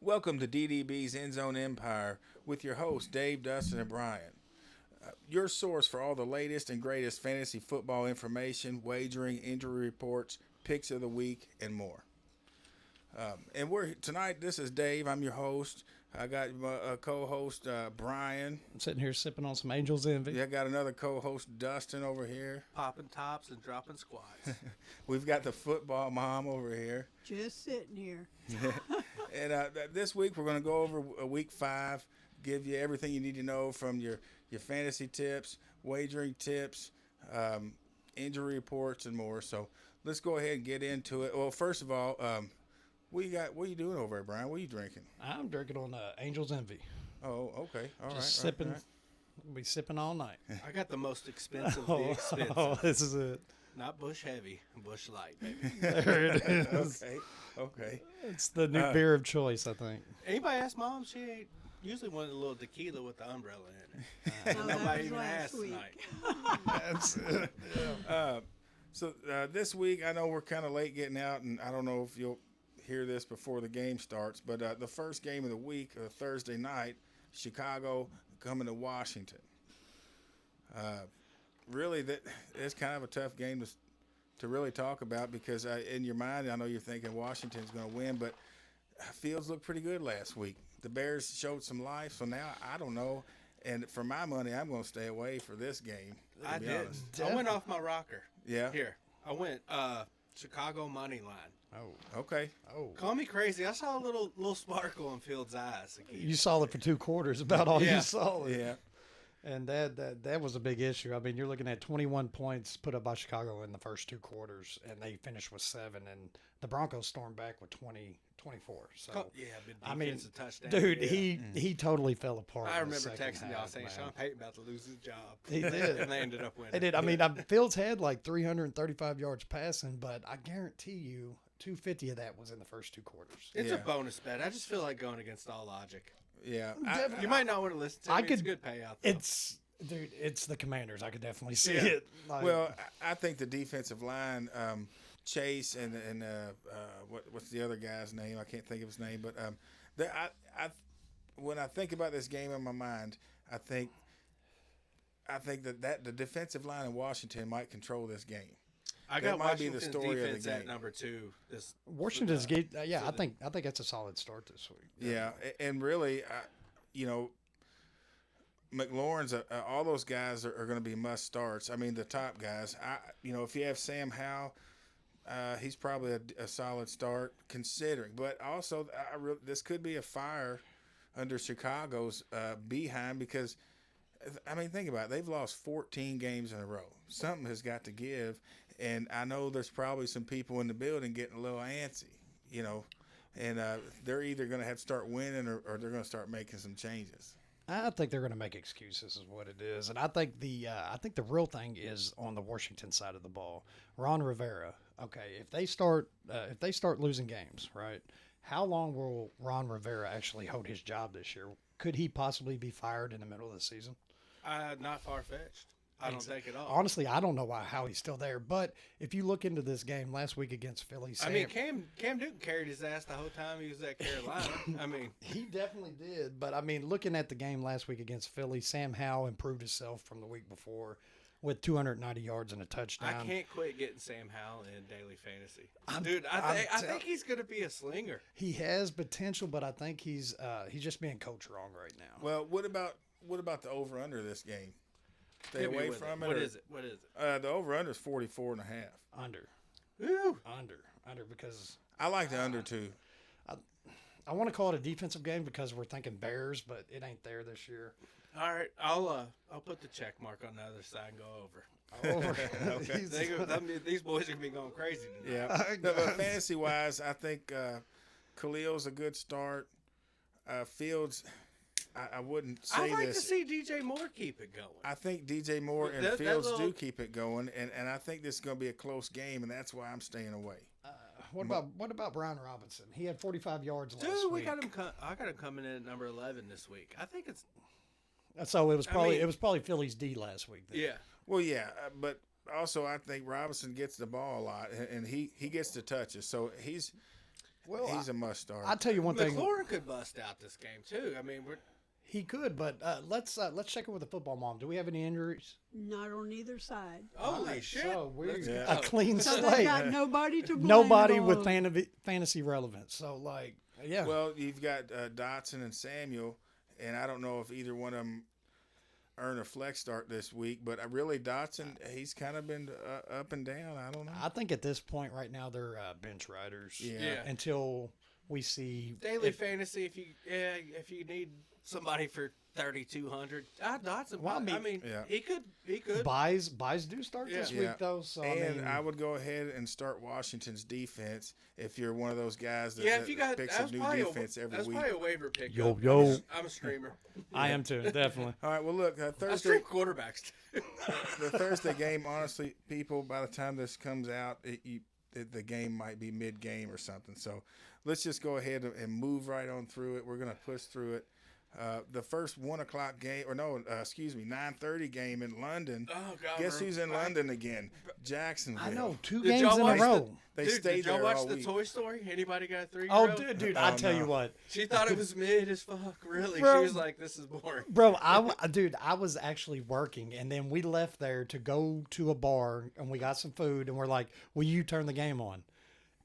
Welcome to DDB's End Zone Empire with your hosts, Dave, Dustin, and Brian. Your source for all the latest and greatest fantasy football information, wagering, injury reports, picks of the week, and more. And we're tonight. This is Dave. I'm your host. I got my co-host Brian. I'm sitting here sipping on some Angel's Envy. Yeah, I got another co-host Dustin over here. Popping tops and dropping squats. We've got the football mom over here. Just sitting here. And this week we're going to go over week 5, give you everything you need to know from your fantasy tips, wagering tips, injury reports, and more. So let's go ahead and get into it. Well, first of all, what are you doing over there, Brian? What are you drinking? I'm drinking on Angel's Envy. Oh, okay. All right. Just sipping. All right. We'll be sipping all night. I got the most expensive of the expensive. Oh, this is it. Not Bush Heavy, Bush Light, baby. There it is. Okay. It's the new beer of choice, I think. Anybody ask Mom? She ain't usually wanted a little tequila with the umbrella in it. No, that Nobody was even last asked week. tonight. That's it. So this week, I know we're kind of late getting out, and I don't know if you'll hear this before the game starts, but the first game of the week, Thursday night, Chicago coming to Washington. Really, it's kind of a tough game to really talk about because in your mind, I know you're thinking Washington's going to win, but Fields looked pretty good last week. The Bears showed some life, so now I don't know. And for my money, I'm going to stay away for this game. I be did. honest. I went off my rocker. Yeah. Here. I went Chicago money line. Oh, Okay. oh. Call me crazy. I saw a little sparkle in Fields' eyes again. You saw it for 2 quarters, about all Yeah. you saw. Yeah. And that was a big issue. I mean, you're looking at 21 points put up by Chicago in the first 2 quarters, and they finished with 7, and the Broncos stormed back with 24. So, Yeah, big I mean, defensive touchdown. dude, Yeah. he totally fell apart. I in the remember second texting y'all half, saying man. Sean Payton about to lose his job. He did. And they ended up winning. They did. I mean, Fields had like 335 yards passing, but I guarantee you 250 of that was in the first 2 quarters. It's Yeah. a bonus bet. I just feel like going against all logic. Yeah. You might not want to listen to I me. It's a could- good payout, though. It's the Commanders. I could definitely see Yeah. it. Like, Well, I think the defensive line, Chase and what's the other guy's name? I can't think of his name, but when I think about this game in my mind, I think that the defensive line in Washington might control this game. I that got might be the Washington's story of the defense at game. number 2. Washington's gate. I think that's a solid start this week. Yeah, and really, McLaurin's all those guys are going to be must starts. I mean, the top guys. If you have Sam Howell, he's probably a solid start considering. But also, this could be a fire under Chicago's behind because, I mean, think about it. They've lost 14 games in a row. Something has got to give, and I know there's probably some people in the building getting a little antsy, and they're either going to have to start winning or they're going to start making some changes. I think they're going to make excuses, is what it is, and I think the real thing is on the Washington side of the ball. Ron Rivera. Okay, if they start losing games, right? How long will Ron Rivera actually hold his job this year? Could he possibly be fired in the middle of the season? Not far-fetched. I don't think at all. Honestly, I don't know how he's still there. But if you look into this game last week against Philly, I mean, Cam Newton carried his ass the whole time he was at Carolina. I mean, he definitely did. But, I mean, looking at the game last week against Philly, Sam Howell improved himself from the week before with 290 yards and a touchdown. I can't quit getting Sam Howell in daily fantasy. Dude, I think he's going to be a slinger. He has potential, but I think he's just being coached wrong right now. Well, what about the over under this game? Stay Hit me away with from it. What or- is it? What is it? The over under is 44.5. Under Woo. because I like the under too. I want to call it a defensive game because we're thinking Bears, but it ain't there this year. All right, I'll put the check mark on the other side and go over. Okay. These boys are gonna be going crazy tonight. Yeah. But fantasy wise, I think Khalil's a good start. Fields, I wouldn't say I'd like this. to see DJ Moore keep it going. I think DJ Moore and That Fields little- do keep it going, and I think this is going to be a close game, and that's why I'm staying away. What about Brian Robinson? He had 45 yards last Dude, we week. got him. I got him coming in at number 11 this week. I think it's So it was mean- probably Philly's D last week. Then. yeah. Well, yeah, but also I think Robinson gets the ball a lot, and he gets the touches, so he's Well, he's a must start. I'll tell you one thing. McLaurin could bust out this game too. I mean, He could, but let's check in with the football mom. Do we have any injuries? Not on either side. holy shit! So we're Let's Yeah. go. a clean So they slate. got nobody to blame. Nobody it with on. fantasy relevance. So like, yeah. Well, you've got Dotson and Samuel, and I don't know if either one of them earn a flex start this week, but really Dotson, he's kind of been up and down. I don't know. I think at this point right now they're bench riders. Yeah. Until we see Daily fantasy. If you need somebody for 3,200, Dotson. Well, I mean, Yeah. he could. buys do start this Yeah. week though. So And I I mean, would go ahead and start Washington's defense if you're one of those guys that, Yeah, if you got picks that a was new probably defense every that's week. probably a waiver pick. Yo, yo. I'm a streamer. I am too, definitely. All right, well, look, I Thursday, stream quarterbacks. the Thursday game, honestly, people, by the time this comes out, the game might be mid-game or something. So let's just go ahead and move right on through it. We're going to push through it. The first 1 o'clock game, 9:30 game in London. Oh God! Guess who's in London again? Jacksonville. I know 2 Did games y'all in a watch row. They Dude, stayed did y'all there watch all the week. Toy Story? Anybody got a 3-year-old? Oh, dude, I Oh, tell you no. what, She thought it was mid as fuck. Really, Bro. she was like, "This is boring." bro. I was actually working, and then we left there to go to a bar, and we got some food, and we're like, "Will you turn the game on?"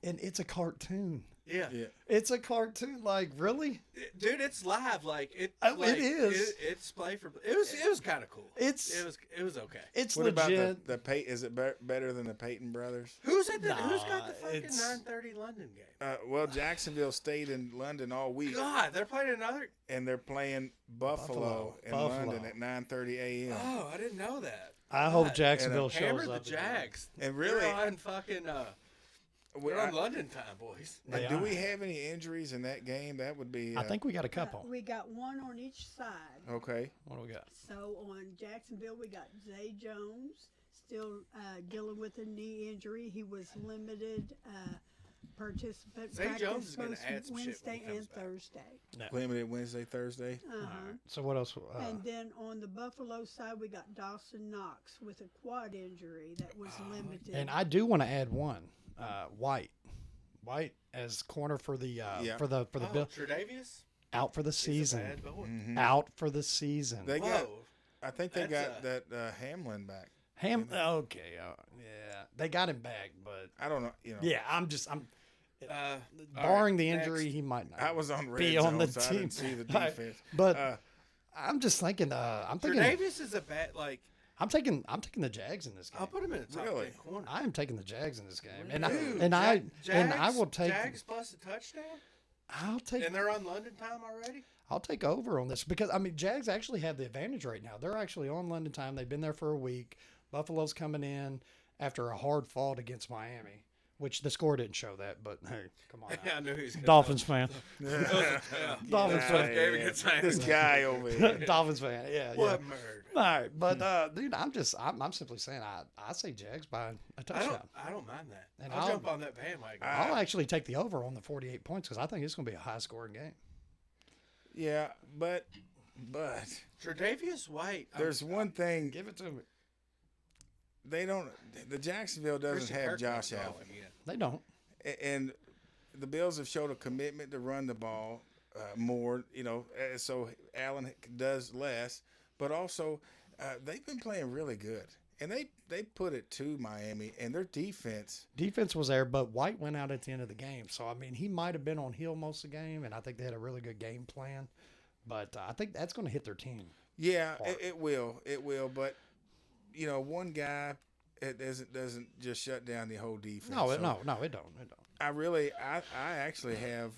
And it's a cartoon. Yeah. Yeah. It's a cartoon. Like, really? Dude, it's live. Like it. Oh, like, it is. It's play for. It was kind of cool. It was okay. It's What legit. about the Pey? Is it better than the Peyton brothers? Who's got the Nah, fucking it's- 9:30 London game? Well, Jacksonville stayed in London all week, God, they're playing another. and they're playing Buffalo in Buffalo. London at 9:30 a.m. Oh, I didn't know that. I hope God, Jacksonville Hammer shows the up. again. Jags. And really- they're on fucking. They're on London time, boys. They Do are. we have any injuries in that game? That would be. I think we got a couple. We got one on each side. Okay. What do we got? So on Jacksonville, we got Zay Jones still dealing with a knee injury. He was limited participant Zay practice Jones is gonna both add some shit when Wednesday he comes and back. Thursday. Limited Wednesday, Thursday. Uh-huh. All right. So what else? And then on the Buffalo side, we got Dawson Knox with a quad injury that was limited. And I do want to add one. White as corner for the Yeah. for the Bill, Tre'Davious? out for the He's a season. bad boy. Mhm. Out for the season. They got. Whoa. I think they That's, got that Hamlin back. Okay. Yeah, they got him back, but I don't know. You know. yeah, I'm All barring right, the next. injury, he might not. I was on red be zone, on the so I team. didn't see the All right, defense. but I'm just thinking. I'm thinking. Tre'Davious is a bad like. I'm taking the Jags in this game. I'll put him in the top Really? 10 corner. I am taking the Jags in this game, Dude, and I Jags, will take. Jags plus a touchdown, I'll take. and they're on London time already. I'll take over on this because I mean Jags actually have the advantage right now. They're actually on London time. They've been there for a week. Buffalo's coming in after a hard fought against Miami, which the score didn't show that. But hey, come on, Yeah, I knew he was gonna Dolphins fan, Yeah. Dolphins Tough fan, game against Miami. This guy over here. Dolphins fan. Yeah, What yeah. murder? All right, but dude, I'm simply saying I say Jags by a touchdown. I don't mind that. And I'll I'll- jump on that bandwagon. I'll actually take the over on the 48 points because I think it's going to be a high scoring game. Yeah, but Tre'Davious White. there's one thing Give it to me. they don't. The Jacksonville doesn't Christian have Kirk Josh might go Allen, again. They don't. and the Bills have showed a commitment to run the ball more. You know, so Allen does less, but also they've been playing really good, and they put it to Miami, and their defense. Defense was there, but White went out at the end of the game. So, I mean, he might have been on heel most of the game, and I think they had a really good game plan. But I think that's going to hit their team. Yeah, Hard. it will, but you know, one guy it doesn't just shut down the whole defense. No, So it don't. It don't. I actually have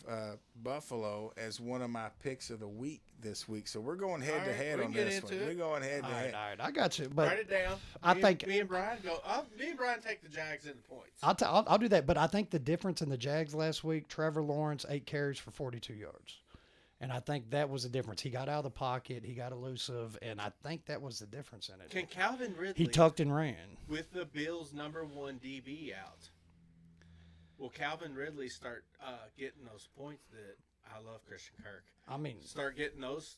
Buffalo as one of my picks of the week this week. So we're going head All to right, head we on can get this into one. it. We're going head All to head. right, I got you. But Write it down. I Me think- me and Brian go. Me and Brian take the Jags in the points. I'll do that. But I think the difference in the Jags last week, Trevor Lawrence, 8 carries for 42 yards. And I think that was the difference. He got out of the pocket. He got elusive. And I think that was the difference in it. Can Calvin Ridley, He tucked and ran. with the Bills' #1 DB out, will Calvin Ridley start getting those points that I love Christian Kirk? I mean, Start getting those.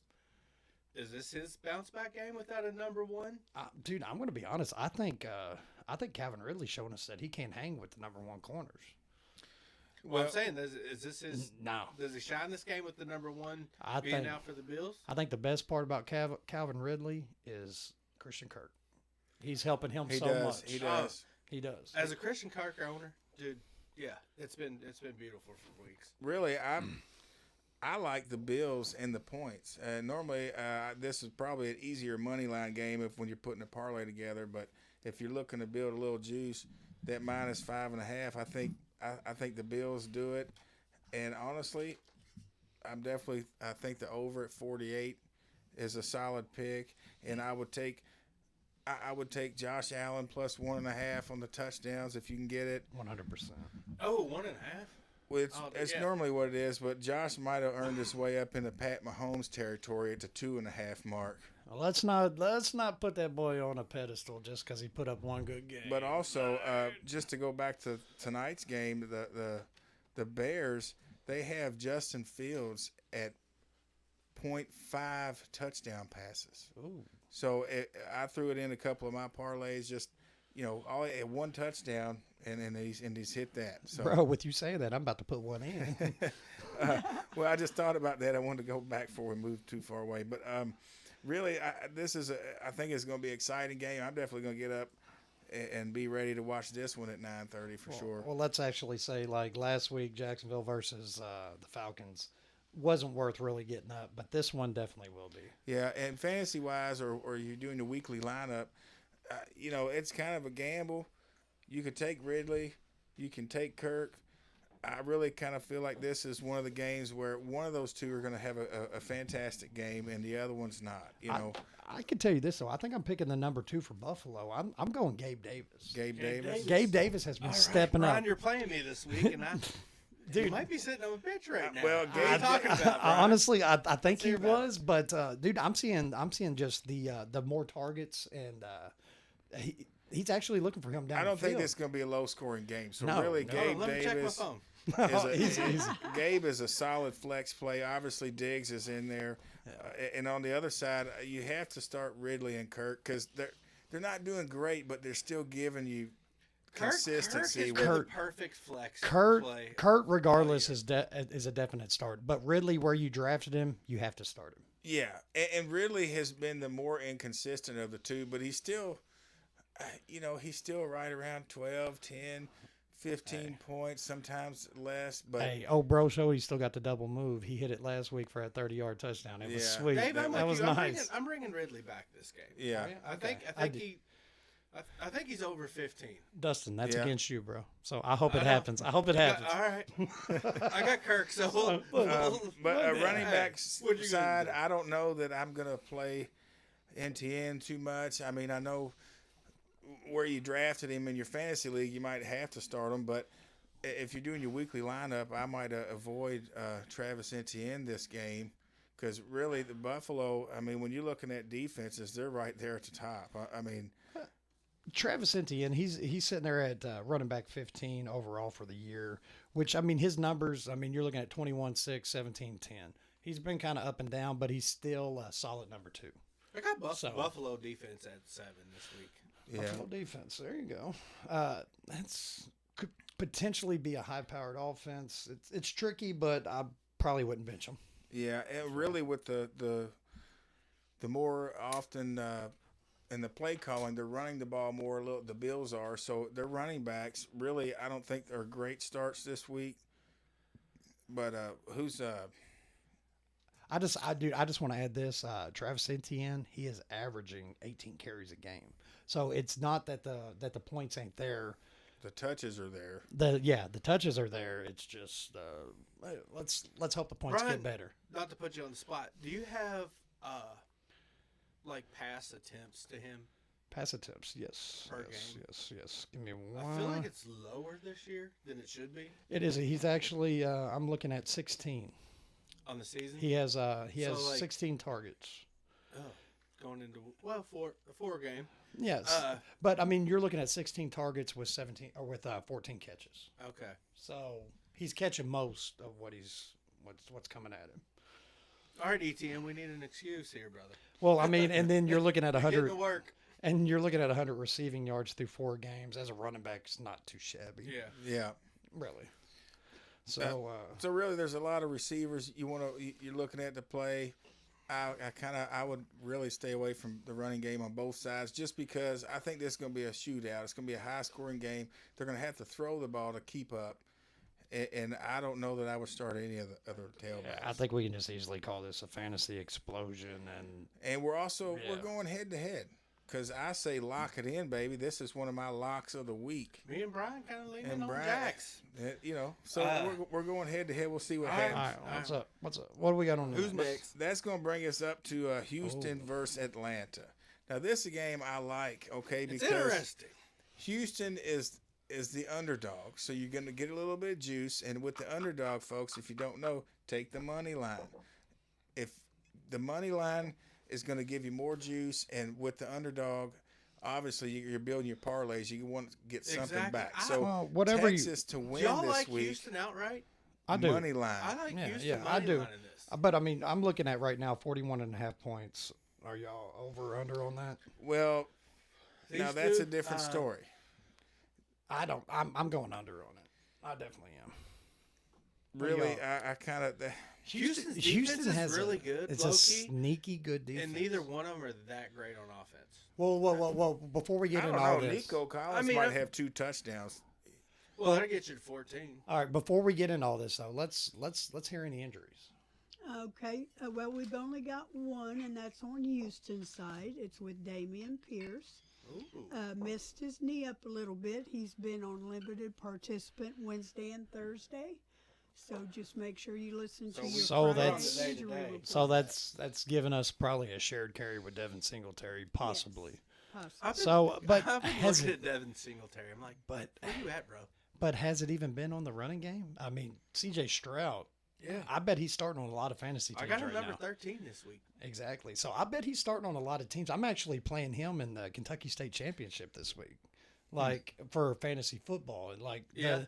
Is this his bounce back game without a #1? dude, I'm going to be honest. I think Calvin Ridley's showing us that he can't hang with the #1 corners. Well, I'm Well, saying, is this his? No. Does he shine this game with the number one I being think out for the Bills? I think the best part about Calvin Ridley is Christian Kirk. He's helping him he so does. much. He does. He does. As a Christian Kirk owner, dude, yeah, it's been beautiful for weeks. Really, I like the Bills and the points. Normally, this is probably an easier money line game if when you're putting a parlay together. But if you're looking to build a little juice, that -5.5, I think the Bills do it. And honestly, I think the over at 48 is a solid pick, and I would take Josh Allen plus 1.5 on the touchdowns if you can get it. 100%. Oh, 1.5. Well, Oh, it's yeah. normally what it is, but Josh might have earned his way up into Pat Mahomes territory at the 2.5 mark. Well, let's not put that boy on a pedestal just because he put up one good game. But also, just to go back to tonight's game, the Bears, they have Justin Fields at 0.5 touchdown passes. Ooh. So I threw it in a couple of my parlays, just all at one touchdown, and he's hit that. So, Bro, with you saying that, I'm about to put one in. well, I just thought about that. I wanted to go back before we moved too far away, but really, I think it's going to be an exciting game. I'm definitely going to get up and be ready to watch this one at 9:30 for sure. Well, let's actually say, like last week, Jacksonville versus the Falcons wasn't worth really getting up, but this one definitely will be. Yeah, and fantasy wise, or you're doing the weekly lineup, it's kind of a gamble. You could take Ridley, you can take Kirk. I really kind of feel like this is one of the games where one of those two are going to have a fantastic game and the other one's not. I can tell you this though. I think I'm picking the number 2 for Buffalo. I'm going Gabe Davis. Gabe Davis. Gabe Davis has been stepping Brian, up. you're playing me this week, and Dude, you might be sitting on a bench right now. Well, what are you Gabe- talking about, Brian? Honestly, I think he hear about was, but dude, I'm seeing just the more targets, and he's actually looking for him down. I don't the think field. this is going to be a low scoring game. So No, really, no. Gabe Let me check my Davis phone. Gabe is a solid flex play. Obviously, Diggs is in there, and on the other side, you have to start Ridley and Kirk because they're not doing great, but they're still giving you consistency. Kirk has been Kurt- the perfect flex Kurt, play. regardless, is a definite start. But Ridley, where you drafted him, you have to start him. Yeah, and Ridley has been the more inconsistent of the two, but he's still, he's still right around 12, 10, 15 points, sometimes less. But Hey, oh, bro, so he still got the double move. He hit it last week for a 30-yard touchdown. It was Yeah. sweet. Dave, I'm that with was you. nice. I'm bringing Ridley back this game. yeah, I think I think he's over 15. Dustin, that's Yeah. against you, bro. So I hope I it know. happens. I hope it happens. All right. I got Kirk, so but running back what you gonna side, do? I don't know that I'm gonna play NTN too much. I mean, I know where you drafted him in your fantasy league, you might have to start him, but if you're doing your weekly lineup, I might avoid Travis Etienne this game because really the Buffalo. I mean, when you're looking at defenses, they're right there at the top. I mean, Travis Etienne, he's sitting there at running back 15 overall for the year, which, I mean, his numbers, I mean, you're looking at 21-6, 17-10. He's been kind of up and down, but he's still a solid number 2. I got So- Buffalo defense at 7 this week. yeah, Buffalo defense. There you go. That's could potentially be a high-powered offense. It's tricky, but I probably wouldn't bench him. yeah, and really with the more often. In the play calling, they're running the ball more. The Bills are, so their running backs really. I don't think are great starts this week. But who's I just want to add this. Travis Etienne, he is averaging 18 carries a game. So it's not that the points ain't there. the touches are there? The touches are there. It's just let's hope the points Brian, get better. Not to put you on the spot, do you have like pass attempts to him? Pass attempts, yes. Per yes, game. yes. Give me one. I feel like it's lower this year than it should be It is. He's actually. I'm looking at 16. on the season. He has. So, 16 targets. Going into a 4 game. Yes, but I mean, you're looking at 16 targets with 14 catches. Okay. So he's catching most of what's coming at him. All right, ETN, we need an excuse here, brother. Well, I mean, and then you're looking at Getting 100, to work. and you're looking at 100 receiving yards through 4 games as a running back. It's not too shabby. Yeah. Yeah. Really. So So really, there's a lot of receivers you're looking at to play. I would really stay away from the running game on both sides just because I think this is going to be a shootout. It's going to be a high scoring game. They're going to have to throw the ball to keep up. And I don't know that I would start any of the other tailbacks. I think we can just easily call this a fantasy explosion. And we're also Yeah. we're going head to head because I say lock it in, baby. This is one of my locks of the week. Me and Brian kind of leaning And on Brian, Jax. So we're going head to head. We'll see what all right. happens. All right, what's up? What do we got on Who's the next? That's going to bring us up to Houston versus Atlanta. Now, this is a game I like, okay, It's because interesting. Houston is the underdog, so you're going to get a little bit of juice. And with the underdog, folks, if you don't know, take the money line. If the money line is going to give you more juice, and with the underdog, obviously you're building your parlays. You want to get something Exactly. back. So Well, whatever you- Texas to Do win y'all this like week, Houston outright? I do. money line. I like Yeah, Houston yeah, I money do. line in this. But I mean, I'm looking at right now 41.5 points. Are y'all over or under on that? Well, now These that's two, a different story. I don't. I'm going under on it. I definitely am. What do Really, y'all- I kind of. Houston's defense is really good, It's low a key, sneaky good defense. and neither one of them are that great on offense. Well. Before we I get don't into all know. this, Nico Collins I mean, might I'm- have 2 touchdowns. Well, that'll get you to 14. all right. Before we get into all this, though, let's hear any injuries. Okay, well, we've only got one, and that's on Houston's side. It's with Damian Pierce. Ooh. Missed his knee up a little bit. He's been on limited participant Wednesday and Thursday. So just make sure you listen to your So Friday that's- injury report. So that's given us probably a shared carry with Devin Singletary, possibly. Possibly. I've been, So, but I've been has looking it- at Devin Singletary. I'm like, But where you at, bro? has it even been on the running game? I mean, C.J. Stroud. Yeah. I bet he's starting on a lot of fantasy teams I got him right number now. 13 this week. Exactly. So I bet he's starting on a lot of teams. I'm actually playing him in the Kentucky State Championship this week, like for fantasy football, and like Yeah.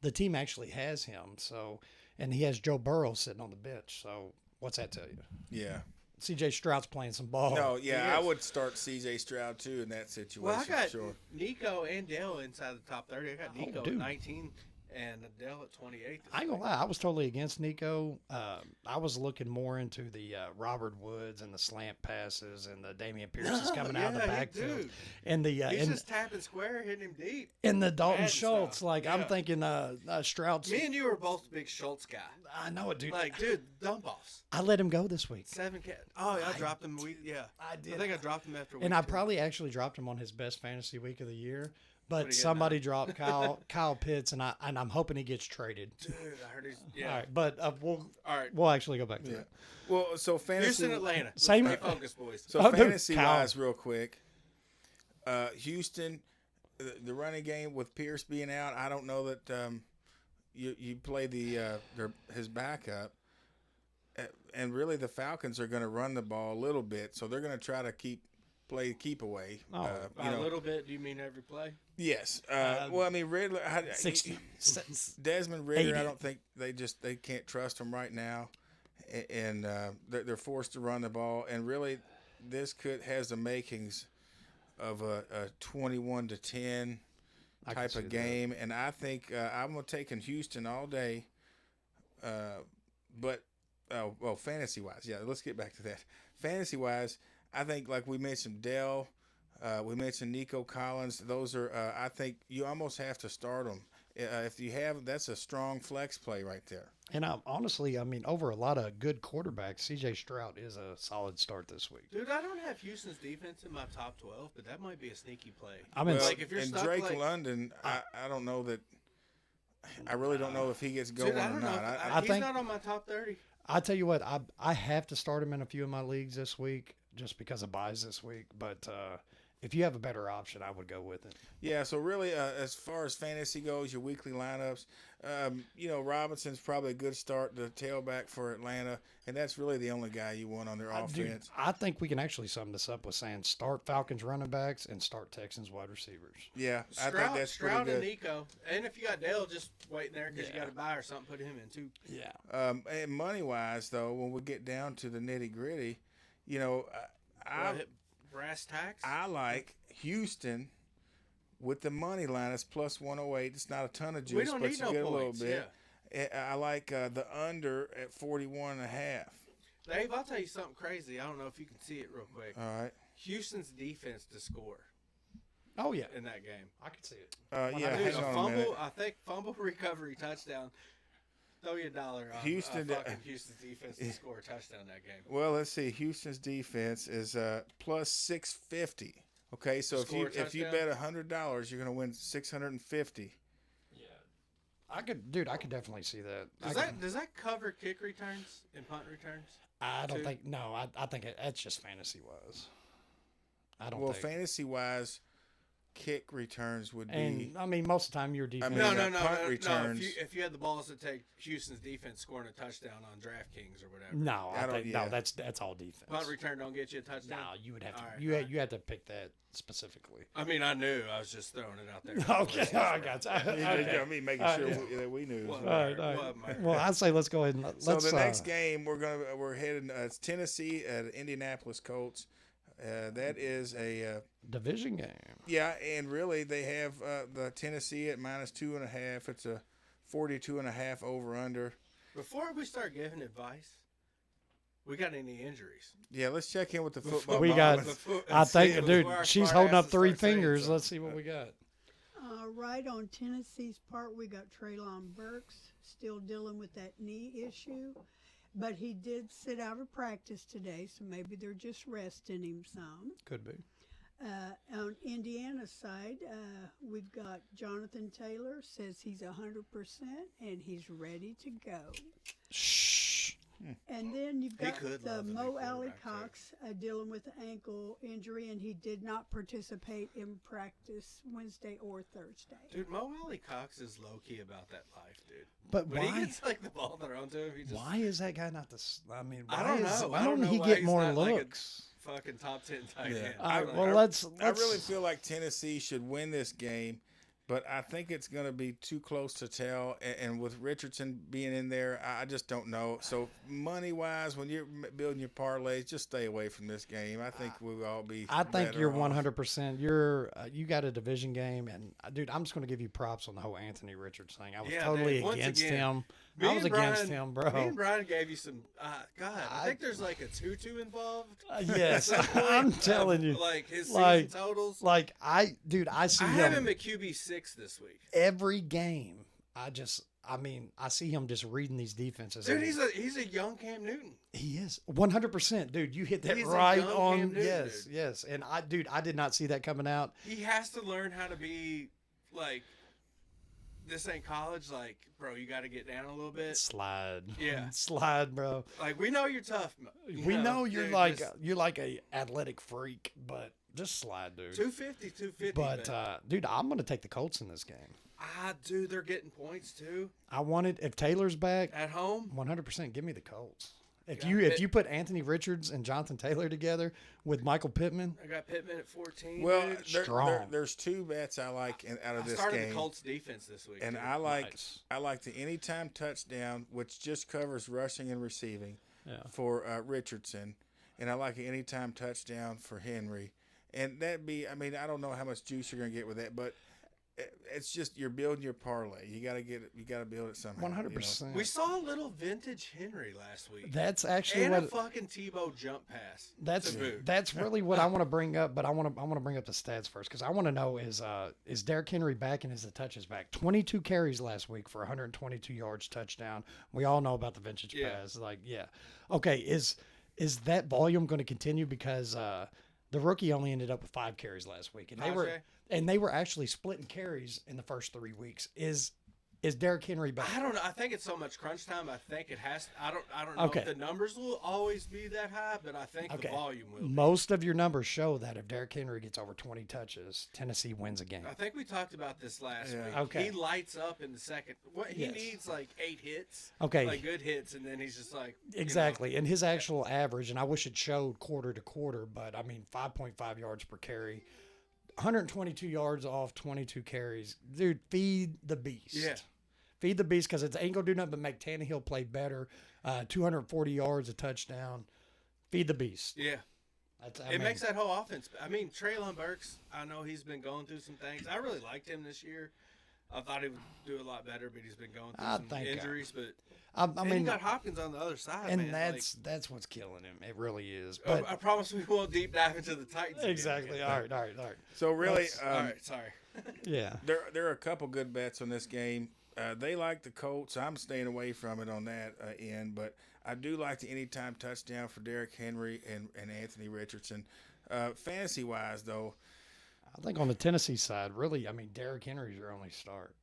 the team actually has him. So, and he has Joe Burrow sitting on the bench. So what's that tell you? Yeah. C.J. Stroud's playing some ball. No, yeah, he I is. would start C.J. Stroud too in that situation. Well, I got for sure. Nico and Dale inside the top 30. I got Nico at dude. 19 and Dale at 28. I ain't gonna lie, I was totally against Nico. I was looking more into the Robert Woods and the slant passes and the Damian Pierce is coming out of the backfield, Dude. and the He's and, just tapping square, hitting him deep. and the Dalton bad Schultz. stuff. Like I'm Yeah. thinking, Stroud's. Me and you were both big Schultz guy. I know it, dude. Like, dude, dump offs. I let him go this week. 7 cat. Oh, yeah, I dropped him. Yeah. I did. I think I dropped him after week And I 2. probably actually dropped him on his best fantasy week of the year. What But do you got somebody dropped Kyle Pitts, and I'm hoping he gets traded. Dude, I heard he's. Yeah. All right, but All right. we'll actually go back to Yeah. that. Well, so fantasy. Houston, Atlanta. Let's Same- stay focused, boys. So Oh, dude, fantasy Kyle. wise, real quick, Houston, the running game with Pierce being out, I don't know that you play his backup, and really the Falcons are going to run the ball a little bit, so they're going to try to play keep away. Oh, By a little bit, do you mean every play? Yes. Well, I mean Riddler, 60. Desmond Ritter. 80. I don't think they can't trust him right now, and they're forced to run the ball. And really, this has the makings of a 21-10 I can type see of that. game. And I think I'm gonna take in Houston all day. But fantasy wise, yeah. Let's get back to that. Fantasy wise, I think like we mentioned Dell. We mentioned Nico Collins. Those are, I think you almost have to start them. If you have, that's a strong flex play right there. And honestly, I mean, over a lot of good quarterbacks, C.J. Stroud is a solid start this week. Dude, I don't have Houston's defense in my top 12, but that might be a sneaky play. I mean, Well, like, if you're and stuck, Drake like- London, I don't know that. I really don't know if he gets going Dude, I or don't know. not. I He's think- not on my top 30. I tell you what, I have to start him in a few of my leagues this week just because of buys this week. But if you have a better option, I would go with it. Yeah, so really, as far as fantasy goes, your weekly lineups, Robinson's probably a good start, the tailback for Atlanta, and that's really the only guy you want on their Dude, offense. I think we can actually sum this up with saying start Falcons running backs and start Texans wide receivers. Yeah, I think Stroud, that's Stroud pretty and good. Nico. And if you got Dale, just waiting there because Yeah. you got to buy or something, put him in too. Yeah. And money-wise, though, when we get down to the nitty-gritty, Well, brass tacks. I like Houston with the money line. It's plus 108. It's not a ton of juice, we don't but need you no get a little points. bit. I like the under at 41.5. Dave, I'll tell you something crazy. I don't know if you can see it real quick. All right. Houston's defense to score Oh yeah, in that game. I can see it. Yeah, Dude, hang a on a minute. fumble, I think fumble recovery touchdown. Throw you $1 on Houston fucking Houston's defense to score a touchdown that game. Well, let's see. Houston's defense is plus 650. Okay, so Score a if you touchdown? bet $100, you're going to win 650. Yeah, I could definitely see that. Does that cover kick returns and punt returns? I don't too? think. No, I think that's just fantasy wise. I don't Well, think. fantasy wise, kick returns would be. And I mean, most of the time your defense. mean, No, punt no. returns. If you had the balls to take Houston's defense scoring a touchdown on DraftKings or whatever, no, I don't- think yeah. no. That's all defense. punt return don't get you a touchdown. No, you would have to. All right, you all had, you had to pick that specifically. I mean, I knew. I was just throwing it out there. Okay, I got you. Okay. I mean, making sure that we knew. Well, All right, all Well, right. Well, I'd say let's go ahead and So let's. the next game we're heading. It's Tennessee at Indianapolis Colts. That is a division game. yeah, and really they have the Tennessee at -2.5. It's a 42.5 over under. Before we start giving advice, we got any injuries? Yeah, let's check in with the football. We got. moms. I think, See, dude, before our she's smart holding up asses 3 start saying fingers. something. Let's see what we got. Right on Tennessee's part, we got Traylon Burks still dealing with that knee issue, but he did sit out of practice today, so maybe they're just resting him some. Could be. On Indiana's side, we've got Jonathan Taylor says he's 100% and he's ready to go. Shh. And then you've He got could the love a new Mo Alley quarterback, too. Cox dealing with an ankle injury, and he did not participate in practice Wednesday or Thursday. Dude, Mo Alley Cox is low key about that life, dude. But When he why? gets like the ball thrown to him, he just Why is that guy not the? I mean, why I don't is, know. Why I don't don't he know why get he's more not like a- looks? fucking top 10 tight Yeah. end. All right, Like, well, I let's. really feel like Tennessee should win this game, but I think it's going to be too close to tell. And with Richardson being in there, I just don't know. So money wise, when you're building your parlays, just stay away from this game. I think we'll all be. I think better you're off. 100%. You got a division game, and dude, I'm just going to give you props on the whole Anthony Richards thing. I was Yeah, totally Dave, once against again, him. me I was and against Brian- him, bro. Me and Brian gave you some. God, I I- think there's like a tutu involved. Yes, At some point, I'm telling you. Like his Like- season totals. Like I see I have him him at QB6 this week. every game. I mean, I see him just reading these defenses. Dude, and he's a young Cam Newton. he is 100%, dude. You hit that He's a right young on. Cam Newton, Yes, dude. yes. And I did not see that coming out. He has to learn how to be like. This ain't college. Like, bro, you got to get down a little bit. Slide, Yeah. slide, bro. Like, we know you're tough. We know you're dude, like just you're like a athletic freak, but just slide, dude. 250. But dude, I'm gonna take the Colts in this game. dude, they're getting points too I wanted if Taylor's back, at home. 100%. Give me the Colts. If Yeah, you if Pitt- you put Anthony Richards and Jonathan Taylor together with Michael Pittman, I got Pittman at 14. Well, dude. Strong. there's two bets I like out of I this started game. the Colts defense this week. And dude. Nice. I like the anytime touchdown, which just covers rushing and receiving Yeah. for Richardson, and I like an anytime touchdown for Henry. And that'd be, I mean, I don't know how much juice you're gonna get with that, but it's just you're building your parlay. You gotta build it somehow. 100%. we saw a little vintage Henry last week. That's actually and a what fucking Tebow jump pass. that's to boot. that's really what I want to bring up. But I want to bring up the stats first because I want to know is Derrick Henry back and is the touches back? 22 carries last week for 122 yards, touchdown. We all know about the vintage Yeah. pass. Like, yeah, okay. Is that volume going to continue because the rookie only ended up with 5 carries last week, and they were actually splitting carries in the first 3 weeks. Is Derrick Henry back? I don't know. I think it's so much crunch time. I think it has. I don't know Okay. if the numbers will always be that high, but I think Okay. the volume will. Be. Most of your numbers show that if Derrick Henry gets over 20 touches, Tennessee wins a game. I think we talked about this last Yeah. week. Okay. He lights up in the second. What he Yes. needs like 8 hits. Okay. Like good hits, and then he's just like Exactly. And his actual average, and I wish it showed quarter to quarter, but I mean, 5.5 yards per carry, 122 yards off 22 carries. Dude, feed the beast. Yeah. Feed the beast because it ain't going to do nothing but make Tannehill play better. 240 yards, a touchdown. Feed the beast. Yeah. It makes that whole offense. I mean, Traylon Burks, I know he's been going through some things. I really liked him this year. I thought he would do a lot better, but he's been going through I some think, injuries. But I and you mean, got Hopkins on the other side, and man. that's what's killing him. It really is. Like, But I promise we won't deep dive into the Titans. again. exactly. All right. So really, All right, sorry. Yeah. there are a couple good bets on this game. They like the Colts. I'm staying away from it on that end, but I do like the anytime touchdown for Derrick Henry and Anthony Richardson. Fantasy wise, though, I think on the Tennessee side, really, I mean, Derrick Henry's your only start.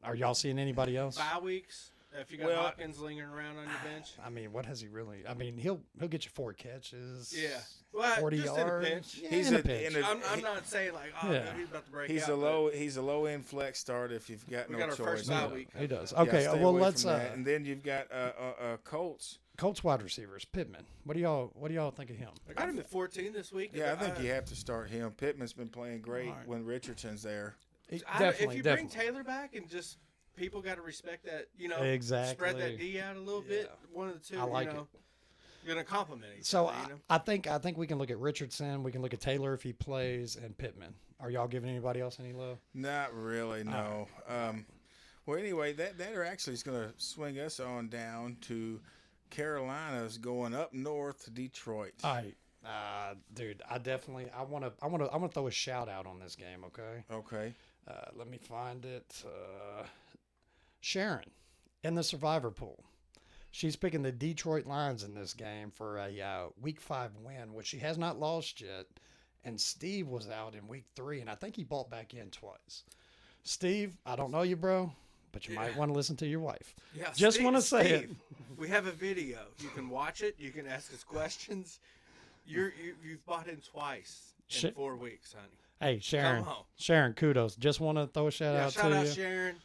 Are y'all seeing anybody else? Bye weeks. If you got Well, Hopkins lingering around on your bench. I mean, what has he really? I mean, he'll get you 4 catches. Yeah. Well, 40 just yards. in a pinch. Yeah, He's in a a- pinch. in a- I'm not saying like, oh, Yeah. he's about to break he's out. a but low end flex start if you've got We no got our choice. first bye week. He does. Yeah, Okay. stay Well, away let's. from that. And then you've got Colts. Colts wide receivers, Pittman. What do y'all think of him? I got him at 14 this week. Yeah, I think you have to start him. Pittman's been playing great All right. when Richardson's there. If you bring Taylor back and just people got to respect that, Exactly. spread that D out a little bit. One of the two. I like it. You're gonna compliment each So other. I think we can look at Richardson. We can look at Taylor if he plays, and Pittman. Are y'all giving anybody else any love? Not really, no. Well, anyway, that actually is going to swing us on down to Carolina's going up north to Detroit. All right, dude. I want to throw a shout out on this game. Okay. Okay. Let me find it. Sharon in the survivor pool. She's picking the Detroit Lions in this game for a Week 5 win, which she has not lost yet. And Steve was out in Week 3, and I think he bought back in twice. Steve, I don't know you, bro, but you might want to listen to your wife. Yeah, Just want to say it. Steve, we have a video. You can watch it. You can ask us questions. You've bought in twice in 4 weeks, honey. Hey, Sharon. Come on. Sharon, kudos. Just want to throw a shout out Shout to out you. Sharon.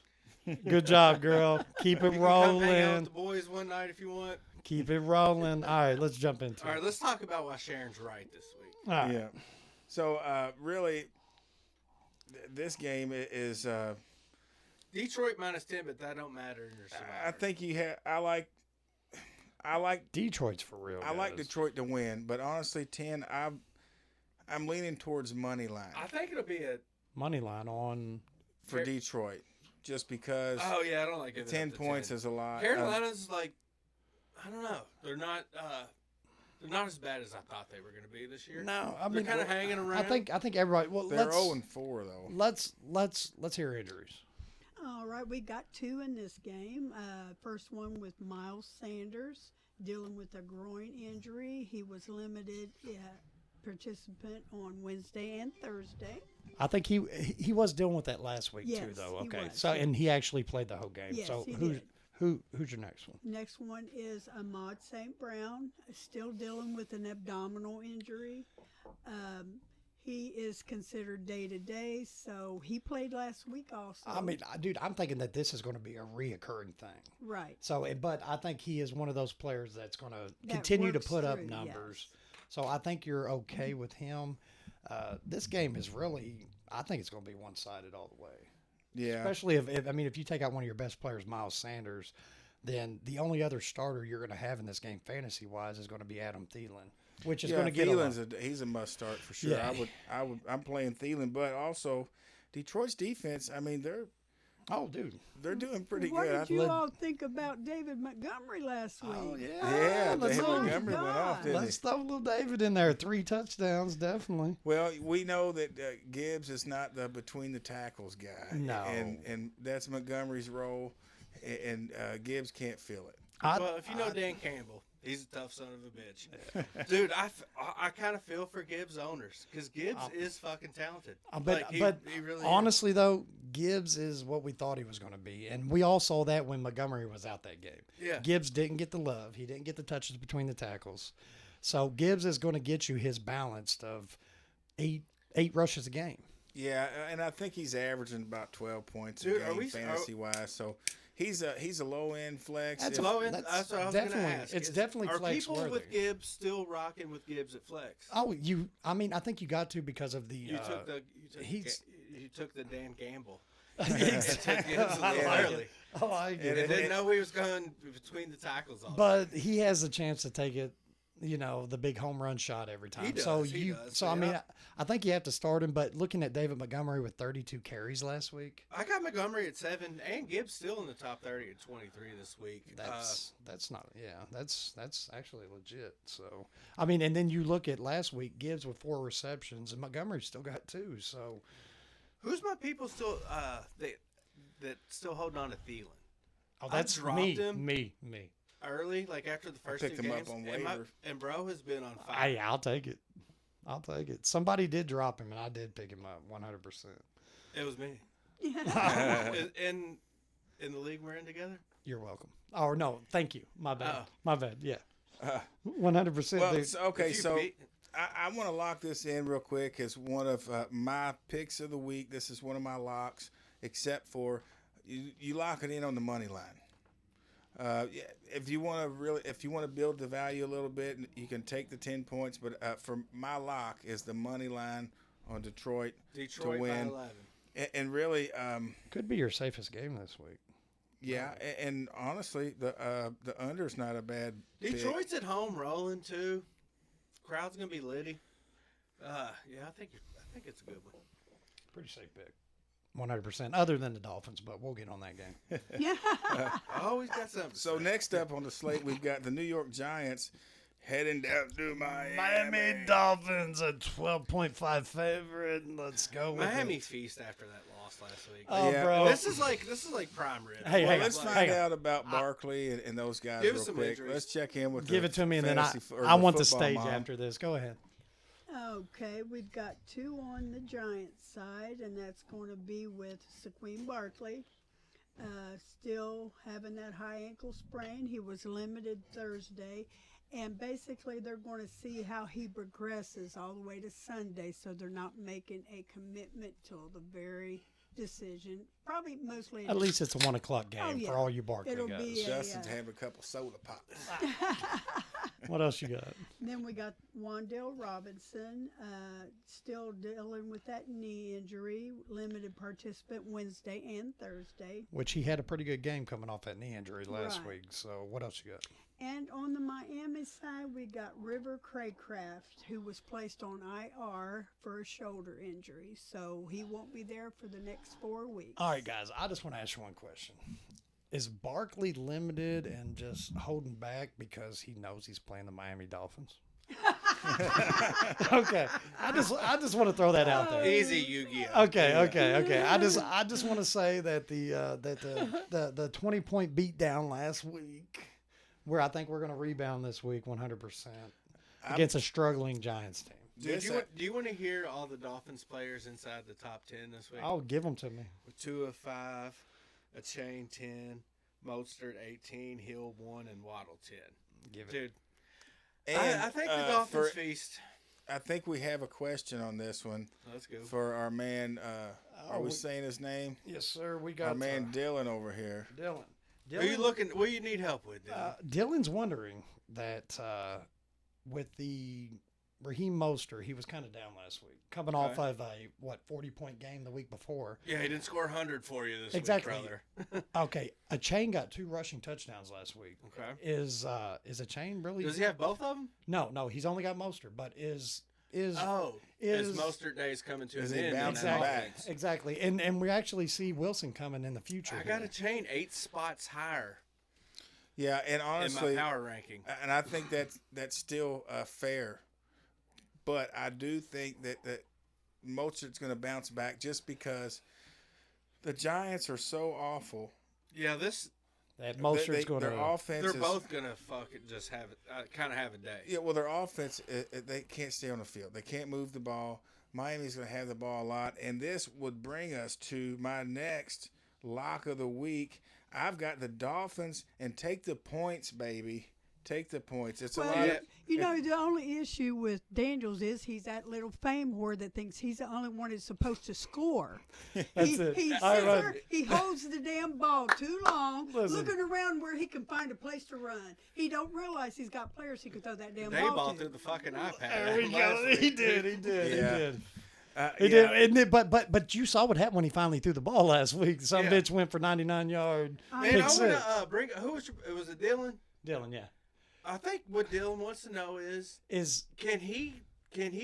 Good job, girl. Keep it You can come hang out with rolling. the boys one night if you want. Keep it rolling. All right, let's jump into All right, it. let's talk about why Sharon's right this week. All right. Yeah. So, really, this game is Detroit -10, but that don't matter in your survivor. I think you have. I like Detroit's for real. I like guys. Detroit to win, but honestly, 10. I'm leaning towards money line I think it'll be a. Money line on. for Detroit, just because Oh yeah, I don't like it. 10 points is a lot. Carolina's like, I don't know. They're not as bad as I thought they were going to be this year. No, I They're mean, kind of hanging around. I think everybody. Well, They're let's 0-4 though. let's hear injuries. All right, we got 2 in this game. First one with Miles Sanders dealing with a groin injury. He was limited participant on Wednesday and Thursday. I think he was dealing with that last week too, Yes, though. he Okay, was, so yeah. and he actually played the whole game. Yes, so he who's did. who's your next one? Next one is Ahmad St. Brown, still dealing with an abdominal injury. He is considered day-to-day, so he played last week also. I mean, dude, I'm thinking that this is going to be a reoccurring thing. Right. So, but I think he is one of those players that's going to continue to works put up through, numbers. yes. So I think you're okay with him. This game is really, I think it's going to be one-sided all the way. Yeah. Especially if you take out one of your best players, Miles Sanders, then the only other starter you're going to have in this game, fantasy-wise, is going to be Adam Thielen, which is going to get Thielen's he's a must start for sure. Yeah. I'm playing Thielen, but also Detroit's defense. I mean, they're doing pretty what good. did you all think about David Montgomery last week? Oh, yeah. Yeah, let's, David Oh, Montgomery went off, God. didn't he? let's throw little David in there. 3 touchdowns, definitely. Well, we know that Gibbs is not the between the tackles guy. No. And that's Montgomery's role, and Gibbs can't feel it. Well, if you know Dan Campbell, he's a tough son of a bitch. Dude, I kind of feel for Gibbs owners because Gibbs is fucking talented. But he really is. honestly, though, Gibbs is what we thought he was going to be. And we all saw that when Montgomery was out that game. Yeah. Gibbs didn't get the love. He didn't get the touches between the tackles. So Gibbs is going to get you his balanced of eight rushes a game. Yeah, and I think he's averaging about 12 points Dude, a game fantasy-wise. So he's a low-end flex. That's If- low end. That's That's what I was going to definitely- ask. it's definitely Are flex people worthy. with Gibbs still rocking with Gibbs at flex? Oh, I think you got to because of the. You he's- took the Dan Gamble. Exactly. Gibbs I like early. it. I like And it. They didn't know he was going between the tackles all But he has a chance to take it the big home run shot every time. He does, so he does, so I mean, yeah. I think you have to start him. But looking at David Montgomery with 32 carries last week, I got Montgomery at 7, and Gibbs still in the top 30 at 23 this week. that's not that's actually legit. So I mean, and then you look at last week, Gibbs with 4 receptions, and Montgomery still got 2. So Who's my people still that still holding on to Thielen? oh, that's dropped me, him. me. Early, like after the first picked 2 him up games, on and, waiver. and bro has been on fire. Hey, I'll take it. I'll take it. Somebody did drop him, and I did pick him up 100%. It was me. In the league we're in together. You're welcome. Oh no, thank you. My bad. Oh. My bad. Yeah, 100%. Well, dude. okay, If you so beat- I want to lock this in real quick as one of my picks of the week. This is one of my locks, except for you lock it in on the money line. Yeah, if you want to build the value a little bit, you can take the 10 points. But for my lock is the money line on Detroit to win. by 11. And really, Could be your safest game this week. yeah. And honestly, the under's not a bad pick. Detroit's at home rolling too. Crowd's gonna be litty. Yeah, I think it's a good one. Pretty safe pick. 100%. Other than the Dolphins, but we'll get on that game. Yeah. I always got something. to So say. next up on the slate, we've got the New York Giants heading down to Miami. Dolphins, a 12.5 favorite. Let's go with Miami it. feast after that loss last week. Oh, Yeah, bro. This is like prime rib. Hey, Well, hang let's on, find hang on. out about Barkley and those guys Give real us some quick. injuries. Let's check in with Give the it to me, and then I want the football stage mom. after this. Go ahead. Okay, we've got 2 on the Giants side, and that's going to be with Saquon Barkley. Still having that high ankle sprain. He was limited Thursday. And basically, they're going to see how he progresses all the way to Sunday, so they're not making a commitment till the very decision. Probably mostly. At least it's a 1 o'clock game Oh, yeah. for all you Barkley It'll guys. be Justin's having a couple soda pops. What else you got? Then we got Wandale Robinson, still dealing with that knee injury, limited participant Wednesday and Thursday. Which he had a pretty good game coming off that knee injury last Right. week. So what else you got? And on the Miami side, we got River Craycraft, who was placed on IR for a shoulder injury. So he won't be there for the next 4 weeks. All right, guys, I just want to ask you one question. Is Barkley limited and just holding back because he knows he's playing the Miami Dolphins? Okay. I just want to throw that out there. Easy Yu-Gi-Oh. Okay. I just want to say that the 20-point beatdown last week, where I think we're going to rebound this week 100% against a struggling Giants team. Do you want to hear all the Dolphins players inside the top 10 this week? Oh, give them to me. Tua 5, a chain 10, Mostert 18, Hill 1, and Waddle 10. Give it. Dude, And, I think the Dolphins feast. I think we have a question on this one Let's go. for our man. Are we we- saying his name? Yes, sir. We got Our man Dylan over here. Dylan. Who you looking? What you need help with? Dylan? Dylan's wondering that with the Raheem Mostert, he was kind of down last week, coming off of a 40-point game the week before. Yeah, he didn't score 100 for you this Exactly. week, brother. Okay, a chain got 2 rushing touchdowns last week. Okay. Is a chain really? Does he have both of them? No, he's only got Mostert, but is Is Mostert days coming to is an he end? in bouncing that back? offense? exactly, and we actually see Wilson coming in the future. I got here. a chain 8 spots higher Yeah, and in honestly, my power ranking. and I think that's still fair. But I do think that Mostert's going to bounce back just because the Giants are so awful. Yeah, that Mostert's going their to. offense they're is, both gonna fucking just have it, kind of have a day. Yeah, well, their offense, they can't stay on the field. They can't move the ball. Miami's going to have the ball a lot. And this would bring us to my next lock of the week. I've got the Dolphins, and take the points, baby. Take the points. It's a Well, lot of you know, the only issue with Daniels is he's that little fame whore that thinks he's the only one that's supposed to score. That's he, it. He, All sits right. there, he holds the damn ball too long, Listen. looking around where he can find a place to run. He don't realize he's got players he can throw that damn They ball ball to. through the fucking iPad. There we last go. week. He did. Yeah. He yeah. did. And but you saw what happened when he finally threw the ball last week. Some Yeah. bitch went for 99 yard I Man, pick I want six. to bring. Was it Dylan? Dylan, yeah. I think what Dylan wants to know is Is can he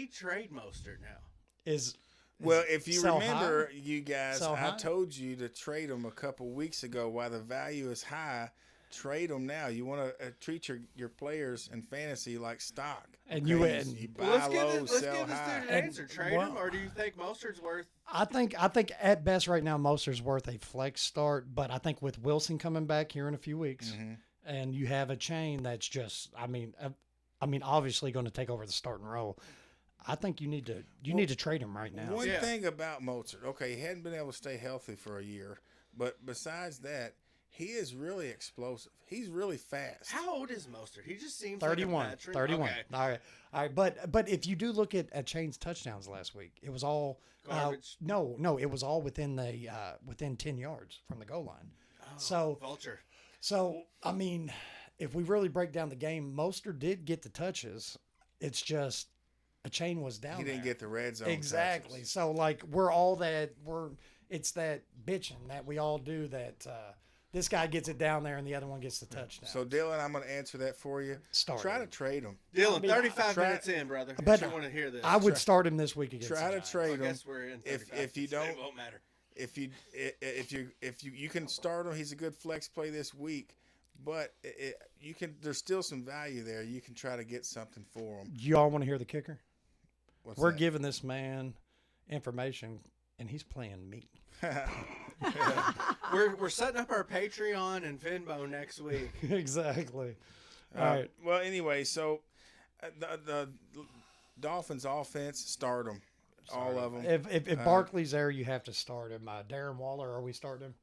trade Mostert now? is Well, if you sell remember, high? you guys, Sell I high? told you to trade them a couple weeks ago while the value is high. Trade them now. You want to treat your players in fantasy like stock. And okay? you- you, and- you buy Well, let's give low, this, let's sell give this high. dude an And answer. Trade what- him, or do you think Mostert's worth? I think at best right now Mostert's worth a flex start, but I think with Wilson coming back here in a few weeks, Mm-hmm. and you have a chain that's just, I mean, obviously going to take over the starting role. I think you need to trade him right now. One Yeah. thing about Mozart, okay, he hadn't been able to stay healthy for a year, but besides that, he is really explosive. He's really fast. How old is Mostert? He just seems 31, like a veteran. 31. Okay. All right. But if you do look at Chain's touchdowns last week, it was all Garbage. no, it was all within the within 10 yards from the goal line. So Vulture. So, I mean, if we really break down the game, Mostert did get the touches. It's just a chain was down He didn't there. get the red zone. Exactly. touches. So, like, it's that bitching that we all do that this guy gets it down there and the other one gets the touchdown. So, Dylan, I'm going to answer that for you. Start Try him. to trade him. Dylan, I mean, 35 try- minutes in, brother. But I want to hear this. I would start him this week against Try the to Giants. I trade him. guess we're in. If 35 you so it don't- won't matter. If you can start him, he's a good flex play this week. But you can. There's still some value there. You can try to get something for him. Do y'all want to hear the kicker? What's We're that? giving this man information, and he's playing me. We're setting up our Patreon and Venmo next week. Exactly. All right. Well, anyway, so the Dolphins offense, start them, all of them. If Barkley's there, you have to start him. Darren Waller, are we starting him?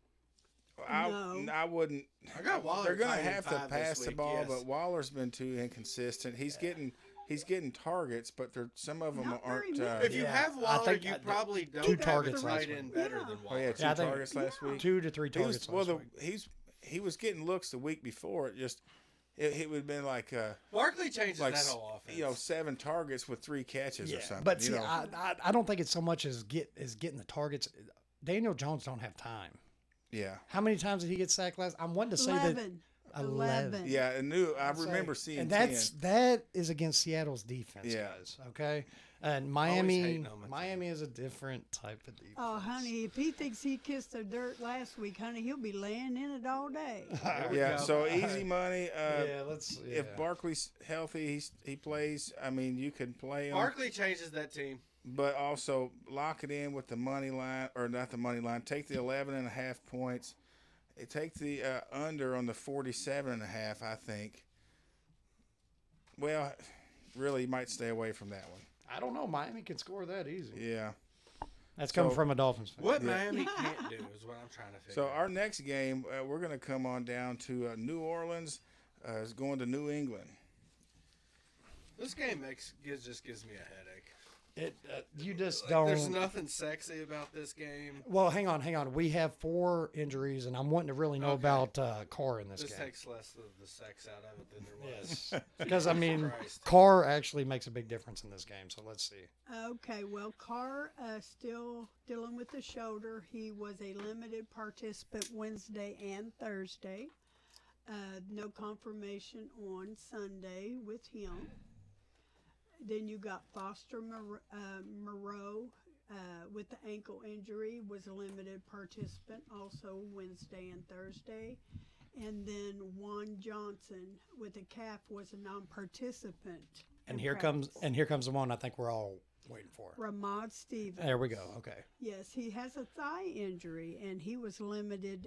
No. I wouldn't. I got Waller They're going to tight end have to 5 this pass the week, ball, yes. but Waller's been too inconsistent. He's getting targets, but some of them Not aren't. very many. If you Yeah, have I Waller, think you I- probably don't two have targets the last tight week. end better Yeah. than Oh Waller. yeah, two Yeah, I think- targets last week. 2 to 3 He was targets. well. last week. He was getting looks the week before. It would have been like Barkley changes that whole offense. 7 targets with 3 catches or something. But see, you know. I don't think it's so much as getting the targets. Daniel Jones don't have time. Yeah. How many times did he get sacked last? I wanted to say 11. that 11. Yeah, I remember seeing and 10. that is against Seattle's defense, Yeah. guys. Okay, and hating Miami on my Miami is a different type of defense. Oh, honey, if he thinks he kissed the dirt last week, honey, he'll be laying in it all day. Yeah, go. so easy money. yeah, let's. Yeah. If Barkley's healthy, he plays. I mean, you can play him, Barkley changes that team. but also lock it in with the money line, or not the money line. Take the 11.5 points. Take the under on the 47.5. I think. Well, really, you might stay away from that one. I don't know. Miami can score that easy. Yeah. That's coming So- from a Dolphins fan. What Miami can't do is what I'm trying to figure So out. our next game, we're going to come on down to New Orleans. Is going to New England. This game just gives me a headache. You just Like, don't. there's nothing sexy about this game. Well, hang on. We have 4 injuries, and I'm wanting to really know Okay. about Carr in this This game. takes less of the sex out of it than there was. Yes, because I mean, Christ. Carr actually makes a big difference in this game. So let's see. Okay, well, Carr still dealing with the shoulder. He was a limited participant Wednesday and Thursday. No confirmation on Sunday with him. Then you got Foster Moreau with the ankle injury, was a limited participant also Wednesday and Thursday. And then Juan Johnson with a calf was a non-participant. And in here practice. comes the one I think we're all waiting for. Ramad Stevens. There we go. Okay. Yes, he has a thigh injury, and he was limited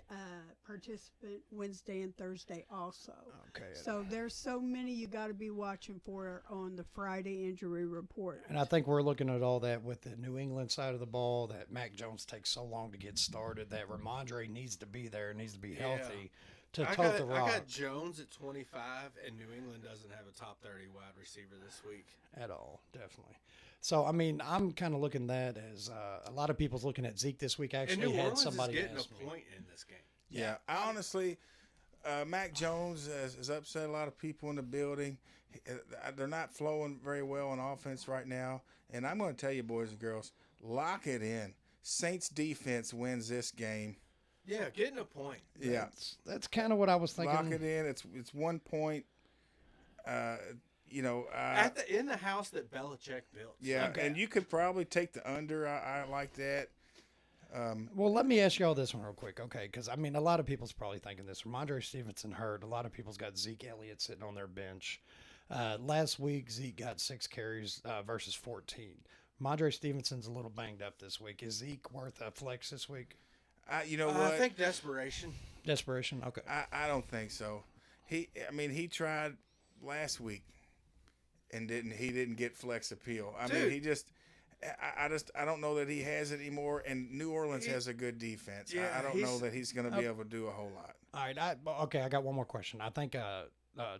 participant Wednesday and Thursday also. Okay. So there's so many you got to be watching for on the Friday injury report. And I think we're looking at all that with the New England side of the ball, that Mac Jones takes so long to get started, that Ramondre needs to be there, needs to be healthy to tote the rock I got Jones at 25, and New England doesn't have a top 30 wide receiver this week. at all, definitely. So, I mean, I'm kind of looking at that as a lot of people's looking at Zeke this week. And Actually, New had Orleans somebody is getting ask a me. point in this game. Yeah, I honestly, Mac Jones has upset a lot of people in the building. They're not flowing very well on offense right now. And I'm going to tell you, boys and girls, lock it in. Saints defense wins this game. Yeah, getting a point. Yeah, That's kind of what I was thinking. lock it in. It's 1 point. You know, in the house that Belichick built. yeah, Okay. and you could probably take the under. I like that. Well, let me ask y'all this one real quick, okay? Because I mean, a lot of people's probably thinking this. Ramondre Stevenson hurt. A lot of people's got Zeke Elliott sitting on their bench. Last week, Zeke got 6 carries versus 14. Ramondre Stevenson's a little banged up this week. Is Zeke worth a flex this week? You know what? I think desperation. Desperation. Okay. I don't think so. He tried last week and didn't get flex appeal. I mean, Dude. he just. I don't know that he has it anymore, and New Orleans has a good defense. Yeah, I don't know that he's going to be able to do a whole lot. All right. I got one more question. I think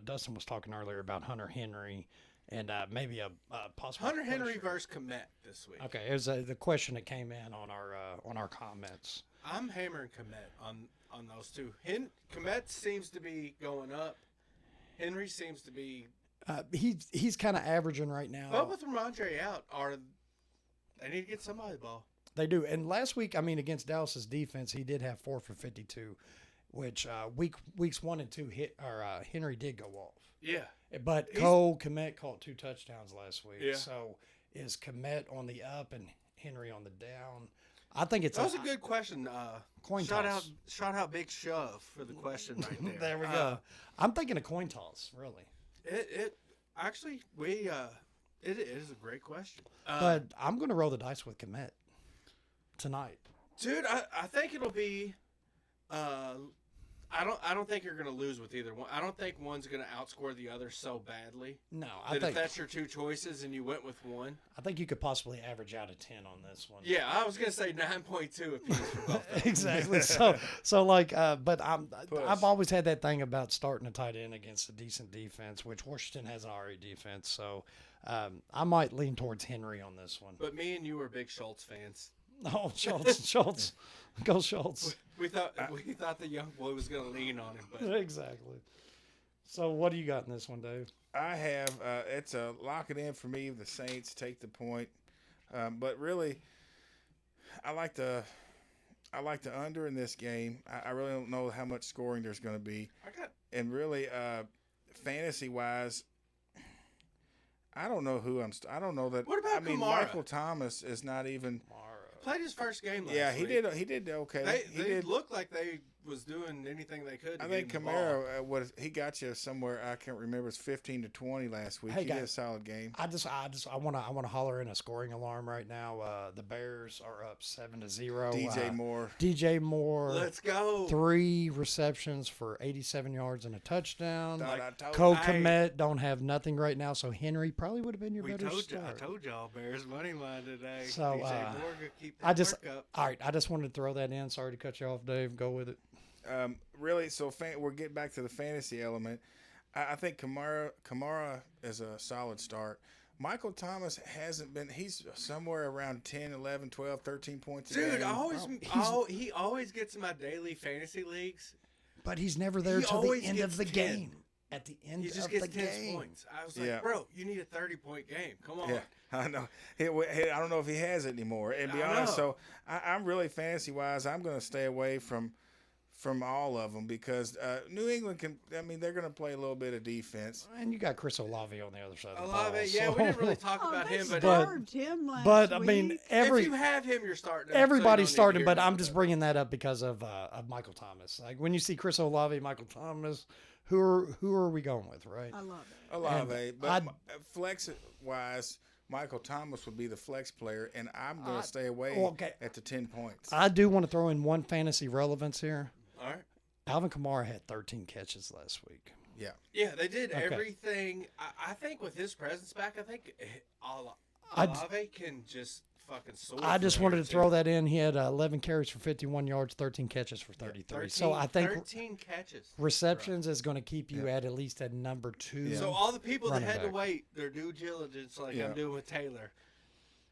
Dustin was talking earlier about Hunter Henry and maybe a possible Hunter Henry push. versus Komet this week. Okay, it was the question that came in on our comments. I'm hammering Komet on those two. Komet seems to be going up. Henry seems to be. He's kind of averaging right now. But with Ramondre out, they need to get somebody the ball. They do. And last week, I mean, against Dallas's defense, he did have 4 for 52, which weeks 1 and 2 Henry did go off. Yeah. But Cole Komet caught 2 touchdowns last week. Yeah. So is Komet on the up and Henry on the down? I think it's That was a good question. Coin shout toss. out Big Shove for the question right there. There we go. I'm thinking a coin toss, really. It actually it is a great question. But I'm going to roll the dice with Komet tonight. Dude, I think it'll be. I don't think you're going to lose with either one. I don't think one's going to outscore the other so badly. No, That if that's your two choices and you went with one. I think you could possibly average out a 10 on this one. Yeah, I was going to say 9.2 apiece for both of them. Exactly. But I've always had that thing about starting a tight end against a decent defense, which Washington has an already defense. So I might lean towards Henry on this one. But me and you are big Schultz fans. Oh, Schultz, go Schultz. We thought the young boy was going to lean on him, but Exactly. So what do you got in this one, Dave? I have it's a lock it in for me. The Saints take the point, but really, I like the under in this game. I really don't know how much scoring there's going to be, and really, fantasy wise, I don't know who I don't know that. What about Kamara? Michael Thomas is not even. played his first game last Yeah, week. he did okay. They did. looked like they was doing anything they could to I get think him the ball. Kamara, he got you somewhere. I can't remember. It's 15 to 20 last week. Hey, He did a guys. solid game. I want to holler in a scoring alarm right now. The Bears are up 7-0. DJ Moore. DJ Moore. Let's go. 3 receptions for 87 yards and a touchdown. Thought I told Cole you. Komet don't have nothing right now, so Henry probably would have been your I better start. told y'all Bears money line today. So, DJ Moore could keep that I just work up. all right. I just wanted to throw that in. Sorry to cut you off, Dave. Go with it. Really, so we're getting back to the fantasy element. I think Kamara is a solid start. Michael Thomas hasn't been. He's somewhere around 10, 11, 12, 13 points a Dude, game. he always gets in my daily fantasy leagues. But he's never there He till the always end of gets the 10. game. At the end He just of gets the 10 game. points. I was like, Yeah. bro, you need a 30-point game. Come on. Yeah, I know. I don't know if he has it anymore. And be I honest, know. so I'm really fantasy wise. I'm going to stay away from all of them because New England can. I mean, they're going to play a little bit of defense. And you got Chris Olave on the other side of the Olave, ball. yeah, so- we didn't really talk Oh, about they him, but starved him last But I mean, week. if you have him, you're starting. him, so you everybody's don't starting. need to But hear I'm about just it. bringing that up because of Michael Thomas. Like when you see Chris Olave, Michael Thomas, who are we going with, right? I love it. Olave, but I'd- flex wise, Michael Thomas would be the flex player, and I'm going to stay away okay. at the 10 points. I do want to throw in one fantasy relevance here. All right. Alvin Kamara had 13 catches last week. Yeah. Yeah, they did Okay. everything. I think with his presence back, I think Olave can just fucking soar. I from just there, wanted to too. throw that in. He had 11 carries for 51 yards, 13 catches for 33. So I think 13 catches. receptions is going to keep you at least at number 2. So all the people that Running had to back. wait their due diligence, like Yeah. I'm doing with Taylor.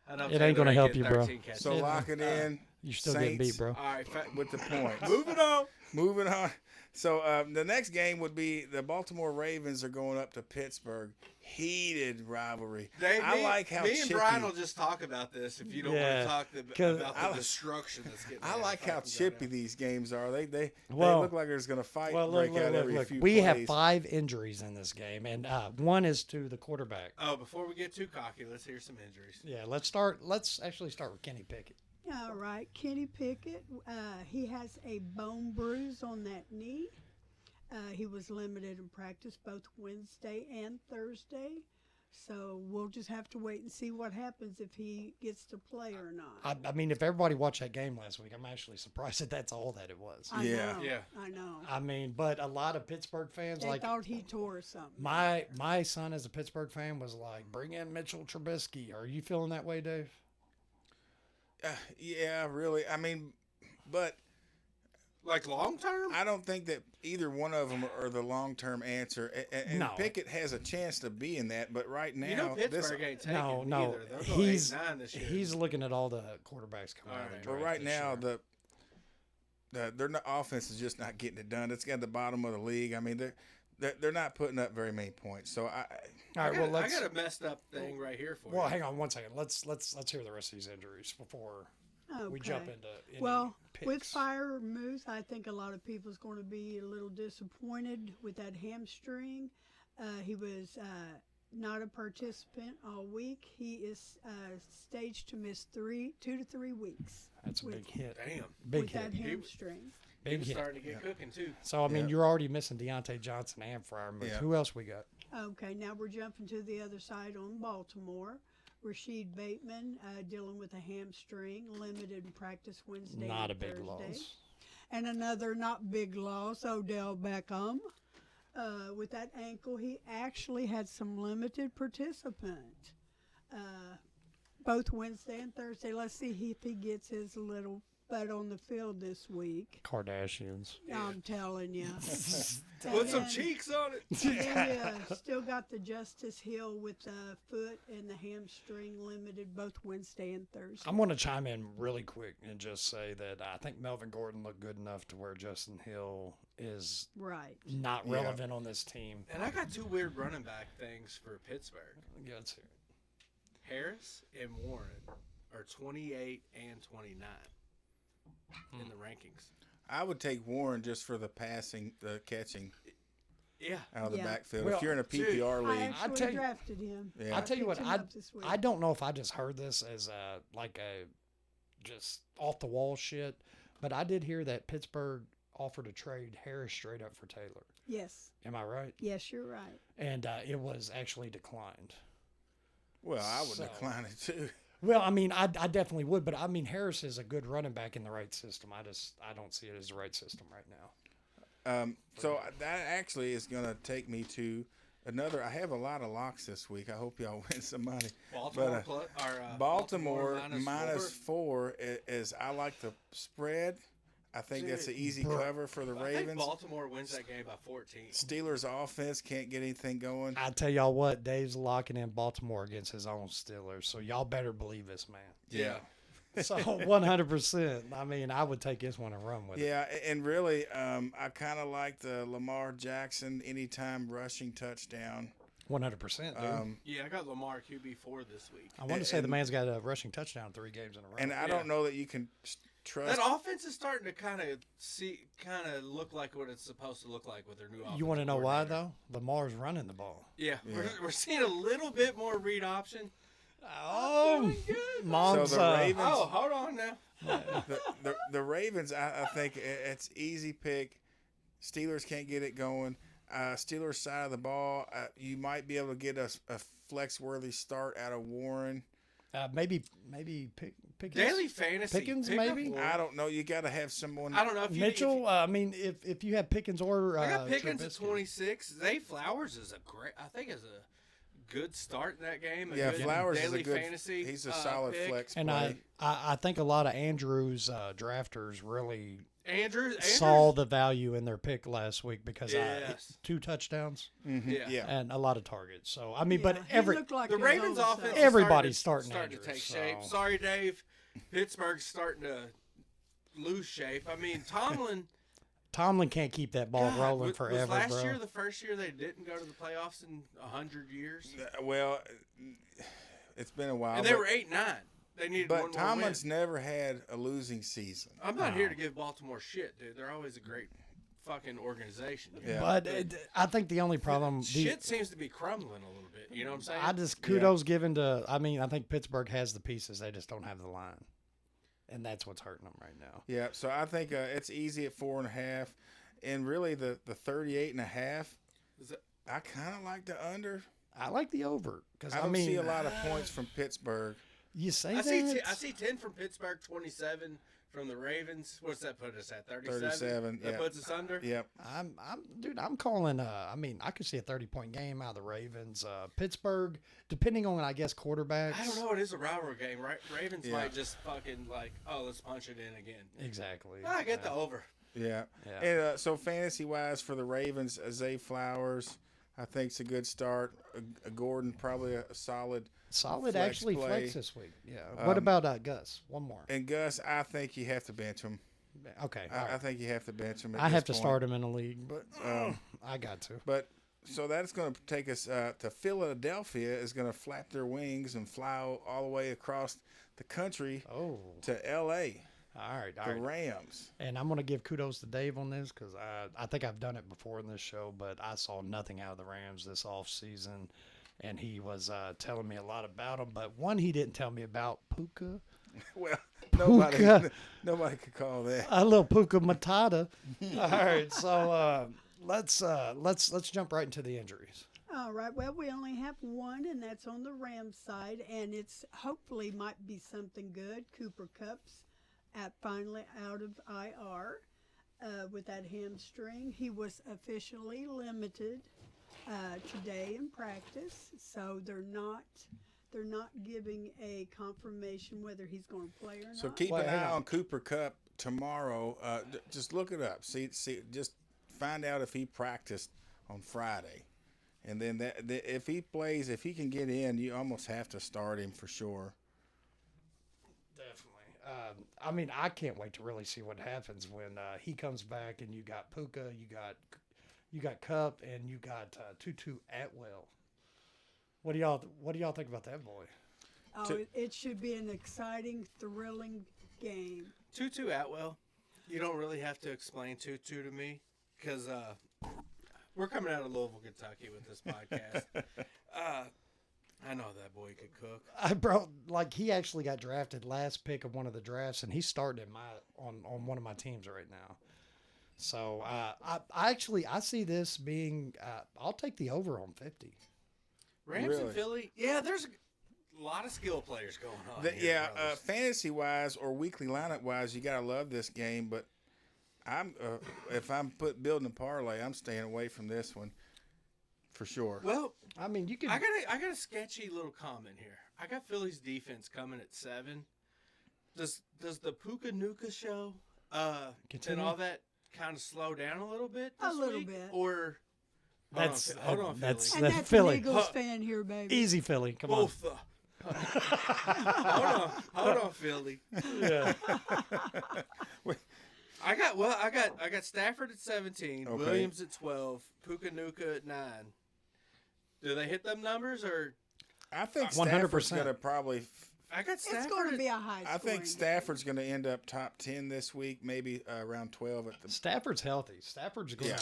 I know It ain't Taylor gonna help getting you, bro. 13 catches. So lock it in. You're still getting beat, Saints bro. All right, with the points. moving on. Moving on. So the next game would be the Baltimore Ravens are going up to Pittsburgh. Heated rivalry. Dave, I like how me and chippy. Brian will just talk about this if you don't Yeah, want to talk 'cause about the destruction that's getting. I like how chippy these games are. They Well- look like there's going to fight Well, break out every few We have plays. 5 injuries in this game, and one is to the quarterback. Oh, before we get too cocky, let's hear some injuries. Yeah, let's actually start with Kenny Pickett. All right, Kenny Pickett. He has a bone bruise on that knee. He was limited in practice both Wednesday and Thursday. So we'll just have to wait and see what happens if he gets to play or not. I mean, if everybody watched that game last week, I'm actually surprised that that's all that it was. I Yeah. know, Yeah. I know. I mean, but a lot of Pittsburgh fans, They like thought he tore something. my son as a Pittsburgh fan was like, bring in Mitchell Trubisky. Are you feeling that way, Dave? Yeah, really. I mean, but Like long term? I don't think that either one of them are the long-term answer. And No. Pickett has a chance to be in that, but right now, You know Pittsburgh this, ain't taking No, either. They'll go he's 8-9 this year. he's looking at all the quarterbacks coming out of the Alright. but draft right this now year. their offense is just not getting it done. It's got the bottom of the league. I mean, they're not putting up very many points. So all right, I well got, let's. I got a messed up thing right here for Well, you. hang on one second. Let's hear the rest of these injuries before we jump Okay. into any Well, picks. with Fire Moose, I think a lot of people's going to be a little disappointed with that hamstring. He was not a participant all week. He is staged to miss 2 to 3 weeks That's a with- big hit. Damn. Big with that hit. hamstring. He Big was hit. starting to get cooking too. So I mean, Yeah. you're already missing Deontay Johnson and Fryer Moose. Yeah. Who else we got? Okay, now we're jumping to the other side on Baltimore. Rashid Bateman dealing with a hamstring, limited in practice Wednesday Not a and big Thursday. loss. And another not big loss, Odell Beckham. With that ankle, he actually had some limited participant. Both Wednesday and Thursday. Let's see if he gets his little butt on the field this week. Kardashians. I'm telling you. Put some And cheeks on it. They still got the Justice Hill with the foot and the hamstring limited both Wednesday and Thursday. I'm going to chime in really quick and just say that I think Melvin Gordon looked good enough to where Justin Hill is Right. not Yeah. relevant on this team. And I got 2 weird running back things for Pittsburgh. Yeah, let's hear it. Harris and Warren are 28 and 29 in the rankings. I would take Warren just for the passing, the catching Yeah. out of the Yeah. backfield. Well, if you're in a PPR I league, actually tell you- drafted him. Yeah. I tell you what, Picked him up this week. I don't know if I just heard this as like a just off the wall shit, but I did hear that Pittsburgh offered to trade Harris straight up for Taylor. Yes. Am I right? Yes, you're right. And it was actually declined. well, I would So- decline it too. Well, I mean, I definitely would, but I mean, Harris is a good running back in the right system. I don't see it as the right system right now. So that actually is going to take me to another. I have a lot of locks this week. I hope y'all win some money. Baltimore, But, Baltimore minus 4 is I like the spread. I think that's an easy cover for the I think Ravens. Baltimore wins that game by 14. Steelers offense can't get anything going. I tell y'all what, Dave's locking in Baltimore against his own Steelers, so y'all better believe this man. Yeah. So 100%. I mean, I would take this one and run with it. Yeah, and really, I kind of like the Lamar Jackson anytime rushing touchdown. 100%, dude. Yeah, I got Lamar QB4 this week. I want to say the and- man's got a rushing touchdown 3 games in a row. And I don't know that you can trust. That offense is starting to kind of look like what it's supposed to look like with their new offense. You want to know why, though? Lamar's running the ball. Yeah, we're seeing a little bit more read option. Oh, Mom's, So the Ravens- Oh, hold on now. the Ravens, I think it's easy pick. Steelers can't get it going. Steelers side of the ball, you might be able to get a flex-worthy start out of Warren. maybe Pickens. Daily fantasy. Pickens, pick up maybe? Warren. I don't know. You got to have someone. I don't know if you Mitchell. I mean, if you have Pickens or I got Pickens at Trubisky. 26. Zay Flowers is I think is a good start in that game. Yeah, good Flowers is daily a good. fantasy. He's a solid pick. flex And play. I think a lot of Andrews drafters really Andrews saw the value in their pick last week because Yes. 2 touchdowns Yeah. and a lot of targets. So I mean, Yeah, but he looked like The his Ravens old offense self. is Everybody's starting starting to take Andrews, shape. so- Sorry, Dave. Pittsburgh's starting to lose shape. I mean, Tomlin Tomlin can't keep that ball rolling was forever, last bro. year the first year they didn't go to the playoffs in 100 years? Well, it's been a while. And they were 8-9. They needed one But more Tomlin's win. never had a losing season. I'm not here to give Baltimore shit, dude. They're always a great fucking organization. Yeah. But I think the only problem, Shit seems to be crumbling a little bit. You know what I'm saying? I just kudos given to. I mean, I think Pittsburgh has the pieces. They just don't have the line, and that's what's hurting them right now. Yeah, so I think it's easy at 4.5, and really the 38.5. I kind of like the under. I like the over because I don't see a lot of points from Pittsburgh. You say I that? I see 10 from Pittsburgh, 27 from the Ravens. What's that put us at? 37. 37, That yeah. puts us under. Yep. I'm calling. I mean, I could see a 30-point game out of the Ravens. Pittsburgh, depending on, I guess, quarterbacks. I don't know. It is a rivalry game, right? Ravens Yeah. might just fucking like, oh, let's punch it in again. Exactly. I get the over. Yeah. Yeah. And so fantasy wise for the Ravens, Zay Flowers, I think it's a good start. Gordon probably a solid. Solid, flex actually play. flex this week. Yeah. What about Gus? One more. And Gus, I think you have to bench him. Okay. I think you have to bench him. I have to start him in the league, but I got to. But so that's going to take us to Philadelphia. Is going to flap their wings and fly all the way across the country to L.A. All right. The Rams. And I'm going to give kudos to Dave on this because I think I've done it before in this show, but I saw nothing out of the Rams this offseason, and he was telling me a lot about them. But one he didn't tell me about, Puka. Well, Puka. nobody could call that. A little Puka Matata. All right, so let's jump right into the injuries. All right. Well, we only have one, and that's on the Rams side, and it's hopefully might be something good. Cooper Kupp's finally out of IR with that hamstring. He was officially limited today in practice, so they're not giving a confirmation whether he's going to play or not. So keep Well, an hang eye on. on Cooper Kupp tomorrow. Just look it up. See, just find out if he practiced on Friday, and then if he plays, if he can get in, you almost have to start him for sure. Definitely. I mean, I can't wait to really see what happens when he comes back and you got Puka, you got Cup, and you got Tutu Atwell. What do y'all think about that boy? Oh, it should be an exciting, thrilling game. Tutu Atwell, you don't really have to explain Tutu to me because we're coming out of Louisville, Kentucky with this podcast. I know that boy could cook. He actually got drafted last pick of one of the drafts, and he's starting on one of my teams right now. So I see this being. I'll take the over on 50. Rams Really? and Philly, yeah, there's a lot of skill players going on. Here, brothers. Fantasy wise or weekly lineup wise, you gotta love this game. But if I'm building a parlay, I'm staying away from this one for sure. Well, I mean, you could. I got a sketchy little comment here. I got Philly's defense coming at 7. Does the Puka Nuka show and Continue? all that kind of slow down a little bit? A This little week? bit. Or hold on, that's Philly. And that's Philly. an Eagles fan here, baby. Easy, Philly. Come Both. Hold on, Philly. on. Yeah. I got Stafford at 17, Okay. Williams at 12, Puka Nuka at 9. Do they hit them numbers or? I think 100%. Stafford's gonna probably. I got Stafford. It's going to at- be a high I think scoring Stafford's going to end up top 10 this week, maybe around 12 at the. Stafford's healthy. Stafford's gonna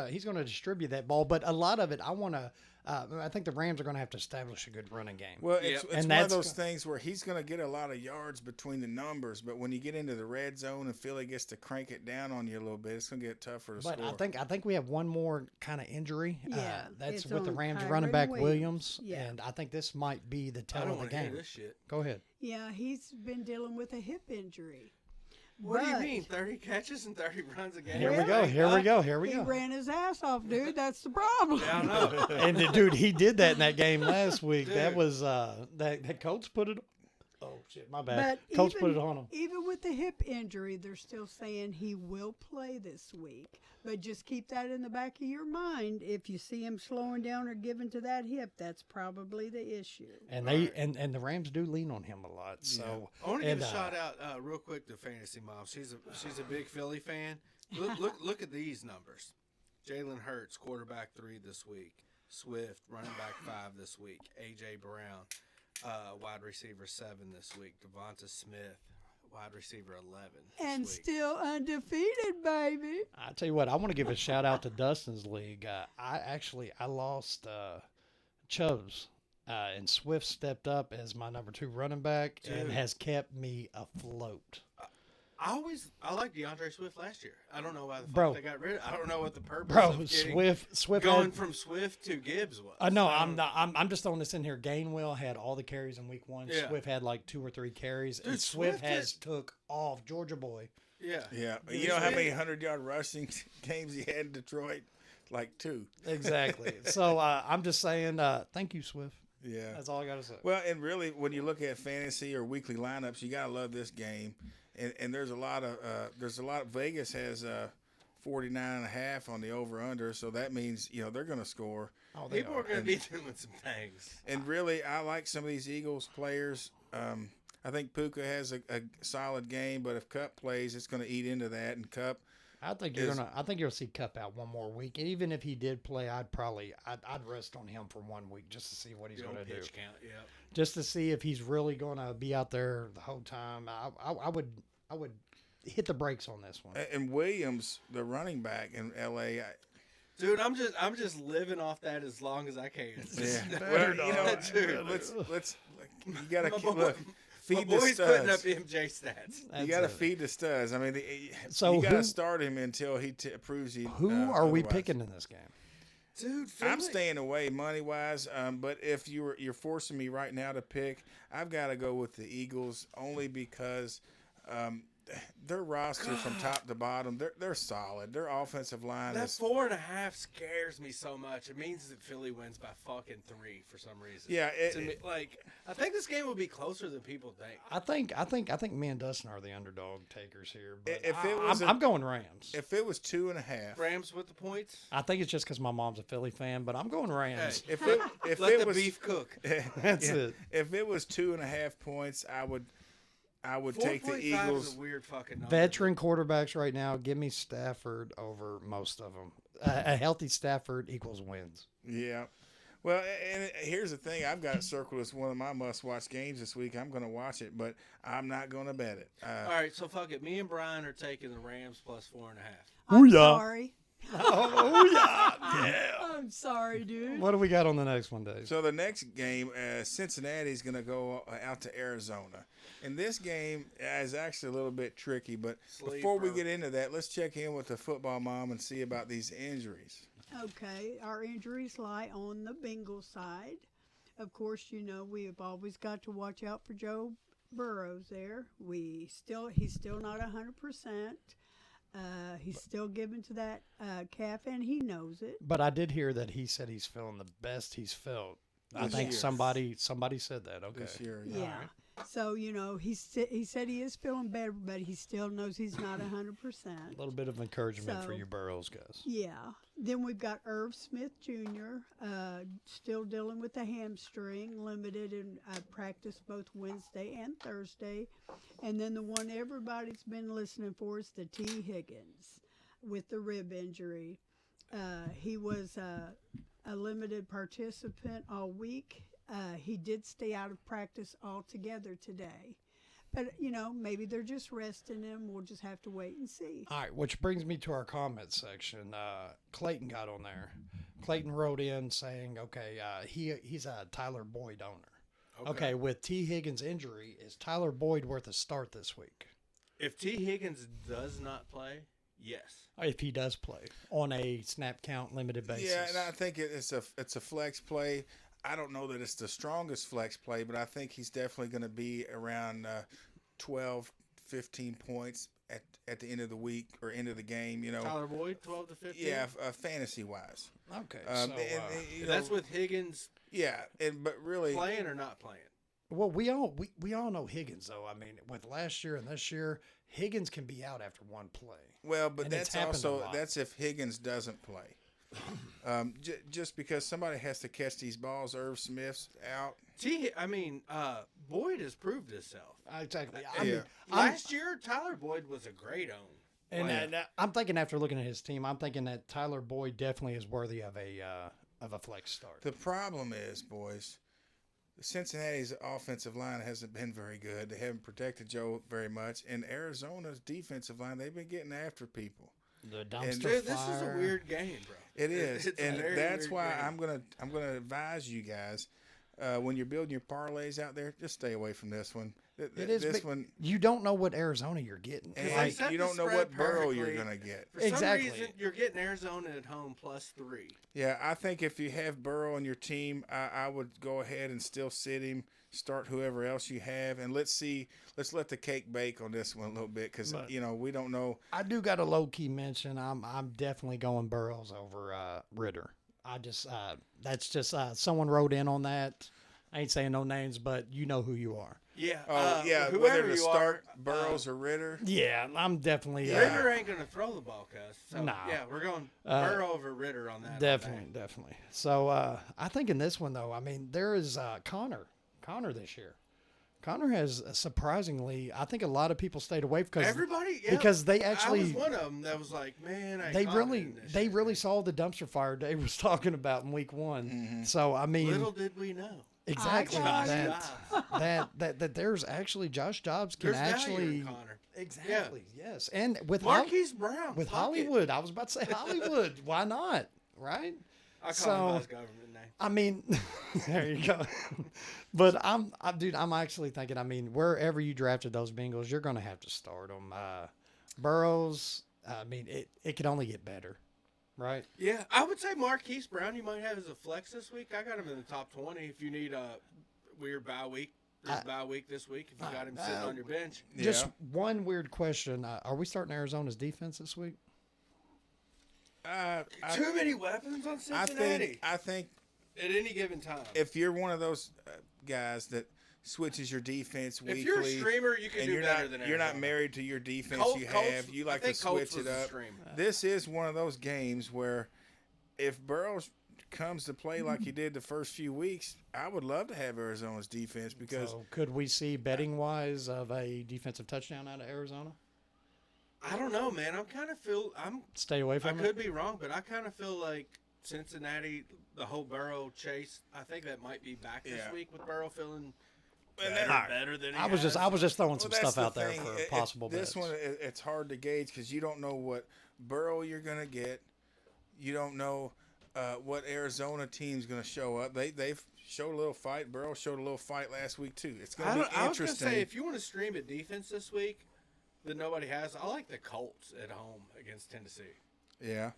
he's gonna distribute that ball, but a lot of it I think the Rams are gonna have to establish a good running game. Well, Yep. it's And one of that's those things where he's going to get a lot of yards between the numbers, but when you get into the red zone and Philly gets to crank it down on you a little bit, it's going to get tougher to But score. I think we have one more kind of injury. Yeah, That's it's with the on Rams Kyren running back Williams. Williams, Yeah. and I think this might be the I tell don't of the want to hear game. this shit. Go ahead. Yeah, he's been dealing with a hip injury. What do you But mean? 30 catches and 30 runs a game? Here we go. Thank Here we God. go. Here we He go. ran his ass off, dude. That's the problem. Yeah, I know. And dude, he did that in that game last week. That Dude. was that Colts put it. Oh shit, my bad. But Colts put it on him. even with the hip injury, they're still saying he will play this week. But just keep that in the back of your mind. If you see him slowing down or giving to that hip, that's probably the issue. And they and the Rams do lean on him a lot. So I want to give and, a shout out real quick to Fantasy Mom. She's a big Philly fan. Look at these numbers. Jalen Hurts, quarterback 3 this week. Swift, running back 5 this week. A.J. Brown, wide receiver 7 this week. Devonta Smith, wide receiver 11 this And week. still undefeated, baby. I tell you what, I want to give a shout out to Dustin's league. I lost Chubbs, and Swift stepped up as my number 2 running back and Dude. has kept me afloat. I liked DeAndre Swift last year. I don't know why the fuck Bro. they got rid of. I don't know what the purpose Bro, of getting, Swift going had, from Swift to Gibbs was. no, I I'm don't- not. I'm just throwing this in here. Gainwell had all the carries in week 1. Yeah. Swift had like 2 or 3 carries, and Dude, Swift Swift has had- took off. Georgia boy. Yeah. Yeah. Dude, You know how Swift- many 100-yard rushing games he had in Detroit? Like 2. Exactly. So I'm just saying, thank you, Swift. Yeah. That's all I got to say. Well, and really, when you look at fantasy or weekly lineups, you gotta love this game. And there's a lot of Vegas has 49.5 on the over/under, so that means they're going to score. Oh, they People are going to be doing some things. And really, I like some of these Eagles players. I think Puka has a solid game, but if Cup plays, it's going to eat into that. And Cup, I think you'll see Cup out one more week. And even if he did play, I'd rest on him for 1 week just to see what he's The going old to do. pitch count, yeah. Just to see if he's really going to be out there the whole time. I would hit the brakes on this one. and Williams, the running back in L.A. Dude, I'm just living off that as long as I can. Yeah. Better Well, Dude. let's you got My to boy- look. My Feed the boy's putting up studs. MJ stats. You That's got to it. feed the studs. I mean, So you got to who- start him until he proves he. Who are we otherwise. picking in this game? Dude, I'm Finley- staying away money wise, but if you're forcing me right now to pick, I've got to go with the Eagles only because their roster from top to bottom, they're solid. Their offensive line That is 4.5 scares me so much. It means that Philly wins by fucking 3 for some reason. yeah. To me, I think this game will be closer than people think. I think me and Dustin are the underdog takers here. But If it was I'm going Rams. if it was 2.5, Rams with the points. I think it's just because my mom's a Philly fan, but I'm going Rams. Hey, if let it the was beef cook. That's yeah, it. If it was 2.5 points, I would take the 4.5 Eagles. is a weird fucking number. Veteran quarterbacks right now, give me Stafford over most of them. A healthy Stafford equals wins. Yeah. Well, and here's the thing. I've got it circled as one of my must-watch games this week. I'm going to watch it, but I'm not going to bet it. All right, so fuck it. Me and Brian are taking the Rams plus 4.5. I'm Ooh-yah. sorry. Oh, yeah. I'm sorry, dude. What do we got on the next one, Dave? So the next game, Cincinnati's going to go out to Arizona. And this game is actually a little bit tricky, but before we get into that, let's check in with the football mom and see about these injuries. Okay, our injuries lie on the Bengals side. Of course, we have always got to watch out for Joe Burrows there. He's still not 100%. He's still given to that calf, and he knows it. But I did hear that he said he's feeling the best he's felt. I This think year. somebody said that. Okay. This year, Yeah. So, he said he is feeling better, but he still knows he's not 100%. A little bit of encouragement for So- you Burrows guys. Yeah. Then we've got Irv Smith Jr., still dealing with the hamstring, limited in practice both Wednesday and Thursday. And then the one everybody's been listening for is the T. Higgins with the rib injury. He was a limited participant all week. He did stay out of practice altogether today. But, maybe they're just resting him. We'll just have to wait and see. All right, which brings me to our comment section. Clayton got on there. Clayton wrote in saying, okay, he's a Tyler Boyd owner. Okay, with T. Higgins' injury, is Tyler Boyd worth a start this week? If T. Higgins does not play, yes. If he does play on a snap count limited basis. Yeah, and I think it's a flex play. I don't know that it's the strongest flex play, but I think he's definitely going to be around 12, 15 points at the end of the week or end of the game. Tyler Boyd, 12 to 15. Yeah, fantasy wise. Okay, That's with Higgins Yeah, but really, playing or not playing. well, we all know Higgins though. I mean, with last year and this year, Higgins can be out after one play. well, but and it's that's happened a also lot. that's if Higgins doesn't play. Just because somebody has to catch these balls, Irv Smith's out. Boyd has proved himself. Exactly. Yeah. Last year, Tyler Boyd was a great own. And I'm thinking after looking at his team, I'm thinking that Tyler Boyd definitely is worthy of a flex start. The problem is, boys, Cincinnati's offensive line hasn't been very good. They haven't protected Joe very much. And Arizona's defensive line, they've been getting after people. The dumpster Dude, this fire. is a weird game, bro. It is, It's a and very that's weird why game. I'm gonna advise you guys when you're building your parlays out there, just stay away from this one. It is This big- one, You don't know what Arizona you're getting. and they set you the don't know spread what Burrow you're perfectly. gonna get. For Exactly. some reason, you're getting Arizona at home +3. Yeah, I think if you have Burrow on your team, I would go ahead and still sit him, start whoever else you have, and let's let the cake bake on this one a little bit because But- we don't know. I do got a low key mention. I'm definitely going Burrows over Ritter. I just that's just someone wrote in on that. I ain't saying no names, but you know who you are. Yeah. Oh yeah, whoever whether to you start are, Burrows or Ritter. Yeah, I'm definitely Ritter ain't going to throw the ball, cuz. So, No. yeah, we're going Burrow over Ritter on that. definitely. So I think in this one though, I mean there is Connor this year. Connor has surprisingly, I think a lot of people stayed away Everybody, yeah. because they I actually was one of them that was like, man, I ain't they confident in this they shit, really man. saw the dumpster fire Dave was talking about in week one. So I mean, Little did we know. exactly Josh that there's actually Josh Dobbs can There's value actually in Connor. exactly yes, and with Marquise Brown. with fuck it. Hollywood, I was about to say Hollywood. Why not? Right? I call So- him by his government name. I mean, there you go. But dude, I'm actually thinking. I mean, wherever you drafted those Bengals, you're going to have to start them. Burrows. I mean, it could only get better, right? Yeah, I would say Marquise Brown you might have as a flex this week. I got him in the top 20 if you need a weird bye week. There's a bye week this week if you got him sitting on your bench. Yeah. Just one weird question: are we starting Arizona's defense this week? Too many weapons on Cincinnati I think at any given time. if you're one of those guys that switches your defense weekly, If you're a streamer, you can and do you're better not than you're not Arizona. married to your defense Colts- you Colts- have, you I like to think Colts switch it was a up. streamer. This is one of those games where if Burrows comes to play like he did the first few weeks, I would love to have Arizona's defense because So could we see betting wise of a defensive touchdown out of Arizona? I don't know, man. I'm Stay away I from could it. be wrong, but I kind of feel like Cincinnati, the whole Burrow chase. I think that might be back this Yeah. week with Burrow feeling And better, that- better than he I was has. just throwing some Well, that's stuff out the there thing. for possible This bets. one, it's hard to gauge because you don't know what Burrow you're going to get. You don't know what Arizona team's going to show up. They've showed a little fight. Burrow showed a little fight last week too. It's going to be I was gonna interesting. say if you want to stream a defense this week that nobody has, I like the Colts at home against Tennessee. Yeah.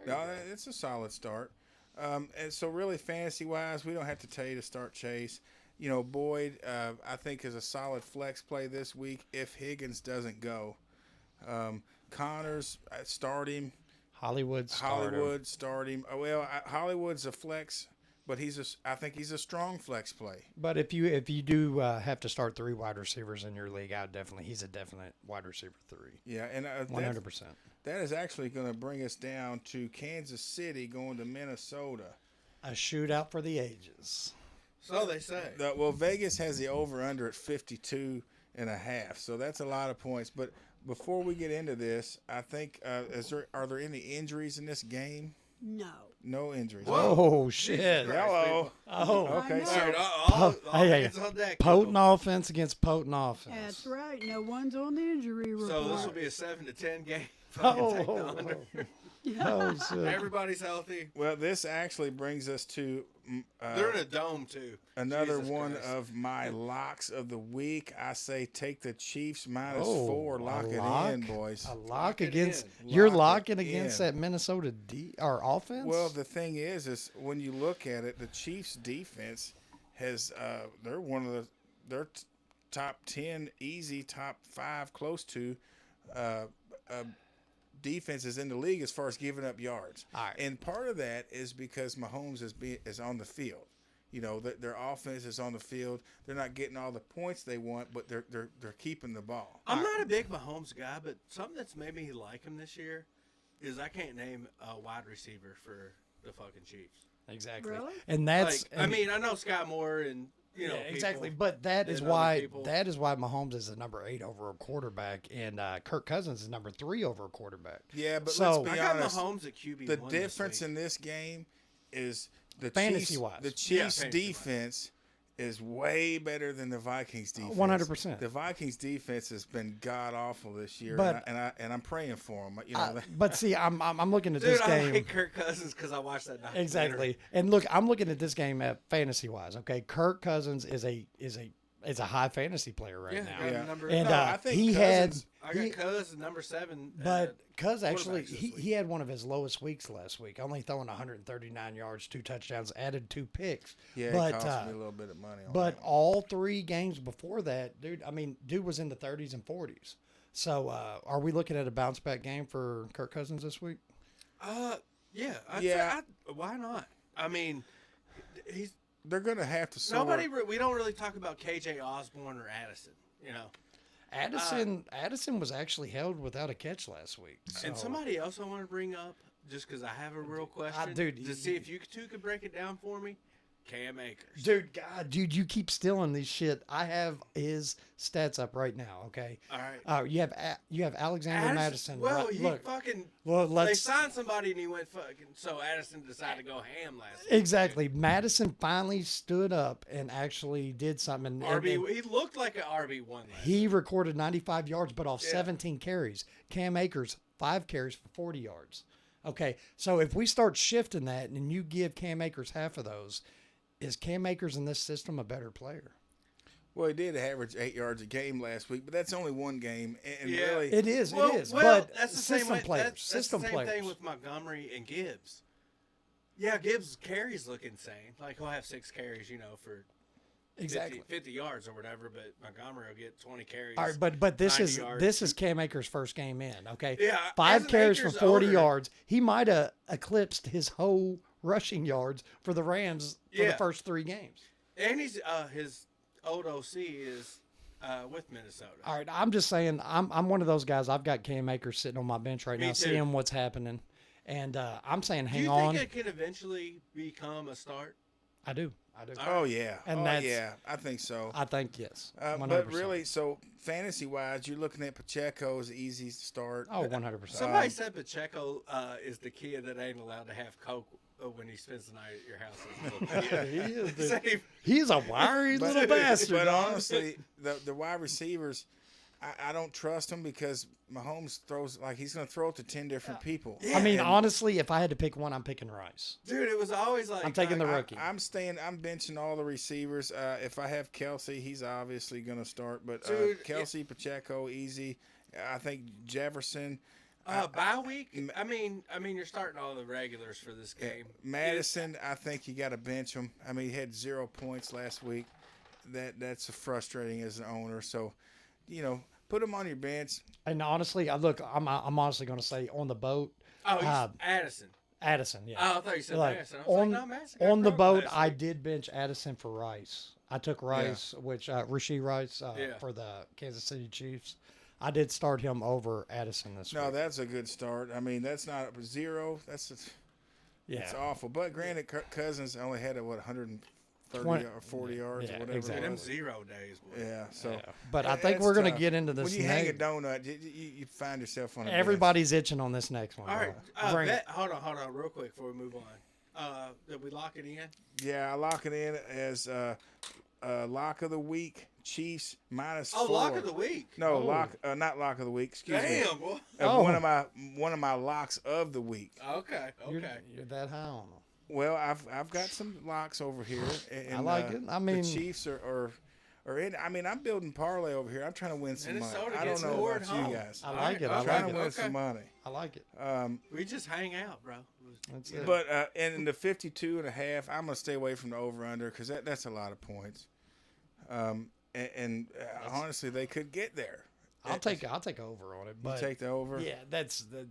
No, it's a solid start. And so really fantasy wise, we don't have to tell you to start Chase. Boyd, I think is a solid flex play this week if Higgins doesn't go. Connors, start him. Hollywood starter. Hollywood, start him. Well, Hollywood's a flex, but I think he's a strong flex play. But if you do have to start 3 wide receivers in your league, he's a definite wide receiver 3. Yeah, and 100%. that is actually going to bring us down to Kansas City going to Minnesota. A shootout for the ages. So they say. Well, Vegas has the over-under at 52.5, so that's a lot of points. But before we get into this, I think are there any injuries in this game? No. No injuries. Oh shit! Christ, Hello. Oh, Okay, I know. All so right, all hey, hands on deck. potent offense against potent offense. That's right. No one's on the injury report. So this will be a 7-10 game. Oh, Take the under. oh, shit. Everybody's healthy. well, this actually brings us to They're in a dome too. another Jesus one Christ. of my locks of the week. I say take the Chiefs Oh, -4. Lock a it lock? in, boys. A lock Lock it against in. you're Lock it locking against in. that Minnesota or offense. Well, the thing is when you look at it, the Chiefs' defense has they're one of their top 10, easy top 5, close to defenses in the league as far as giving up yards. All right. And part of that is because Mahomes is on the field. Their offense is on the field. They're not getting all the points they want, but they're keeping the ball. I'm not a big Mahomes guy, but something that's made me like him this year is I can't name a wide receiver for the fucking Chiefs. exactly. Really? And that's I mean, I know Scott Moore and exactly. people But that is than other why people. Mahomes is the number 8 over a quarterback, and Kirk Cousins is number 3 over a quarterback. Yeah, but So- let's I be got honest. Mahomes at QB1 The this difference week. in this game is the Fantasy-wise. Chiefs fantasy-wise. defense is way better than the Vikings defense. 100%. The Vikings defense has been god awful this year, But- and I'm praying for them. You know, But see, I'm looking at Dude, this I game. like Kirk Cousins because I watched that documentary. Exactly. And look, I'm looking at this game at fantasy wise. Okay, Kirk Cousins is a high fantasy player right Yeah, now. I got Yeah. number. And No, I think he Cousins- I got he- Cousins number 7. but Cuz actually quarterbacks this he week. had one of his lowest weeks last week, only throwing 139 yards, 2 touchdowns, added 2 picks. yeah, but it cost me a little bit of money. On but that one. all 3 games before that, dude was in the 30s and 40s. So are we looking at a bounce back game for Kirk Cousins this week? Yeah, Yeah. why not? I mean, he's they're gonna have to soar. we don't really talk about KJ Osborne or Addison, you know. Addison was actually held without a catch last week. And so- somebody else I want to bring up, just because I have a real question, dude, to see if you two could break it down for me. Cam Akers. Dude, you keep stealing these shit. I have his stats up right now. Okay. All right. You have Alexander Madison. Well, right? he Look, fucking. well, They let's signed somebody and he went fucking. So Addison decided to go ham last week. exactly. Madison finally stood up and actually did something. And RB. He looked like an RB1 last he recorded 95 yards, but off Yeah. 17 carries. Cam Akers 5 carries for 40 yards. Okay, so if we start shifting that and you give Cam Akers half of those, is Cam Akers in this system a better player? Well, he did average 8 yards a game last week, but that's only one game, and Yeah. really, It is. Well, it is. well, but that's the system same way, players. That's system the same players. thing with Montgomery and Gibbs. Yeah, Gibbs' carries look insane. Like he'll have 6 carries, for 50, exactly. 50 yards or whatever, but Montgomery will get 20 carries. All right, but this 90 is yards. this is Cam Akers' first game in. Okay, Yeah, 5 as an carries Akers for 40 owner- yards. He might have eclipsed his whole rushing yards for the Rams for the Yeah. first 3 games. And he's his old OC is with Minnesota. All right, I'm just saying, I'm one of those guys. I've got Cam Akers sitting on my bench right Me now, too. seeing what's happening, and I'm saying, Do hang you on. think it can eventually become a start? I do. oh yeah, And oh that's- yeah, I think so. I think yes. But 100%. really, so fantasy wise, you're looking at Pacheco as easy to start. oh, 100%. Somebody said Pacheco is the kid that ain't allowed to have Coke when he spends the night at your house as a little kid. he is. dude. Same. He's a wiry little bastard. But dog. honestly, the wide receivers, I don't trust them because Mahomes throws like he's going to throw it to 10 different people. I mean, And honestly, if I had to pick one, I'm picking Rice. Dude, it was always like I'm taking the I- rookie. I'm benching all the receivers. If I have Kelsey, he's obviously going to start. But Dude, Kelsey, Pacheco, easy. I think Jefferson. bye week. I mean, you're starting all the regulars for this game. Madison, I think you got to bench him. I mean, he had 0 points last week. That's frustrating as an owner. So, put him on your bench. And honestly, I'm honestly going to say on the boat, Oh, he's Uh, Addison. Addison. Yeah. Oh, I thought you said Like, Madison. I was on like, no, Madison got on the broke boat, last I week. did bench Addison for Rice. I took Rice, which Rasheed Rice Yeah. for the Kansas City Chiefs. I did start him over Addison this No, week. that's a good start. I mean, that's not 0. That's Yeah. awful. But granted, Cousins only had 130 20 or 40 yards yeah, or whatever. exactly. it Them was. 0 days, boy. Yeah. So, Yeah. But I think that's we're going to tough. get into this. When you hang a next- donut, you find yourself on a bench. Everybody's itching on this next one. All right. bro. Bring it. Hold on, real quick before we move on. Did we lock it in? Yeah, I lock it in as lock of the week. Chiefs -4. Oh, lock of the week. No, Oh. not lock of the week. Excuse me. Damn, boy. Oh. One of my locks of the week. Okay. You're that high on them. Well, I've got some locks over here. And, I like it. I mean- the Chiefs are in. I mean, I'm building parlay over here. I'm trying to win some money. Minnesota I don't gets know more about at home. you guys. I like it. I okay. I'm trying like to it. win some money. I like it. We just hang out, bro. That's it. But in the 52.5, I'm gonna stay away from the over under because that's a lot of points. And honestly, they could get there. I'll take over on it. You But take the over. yeah,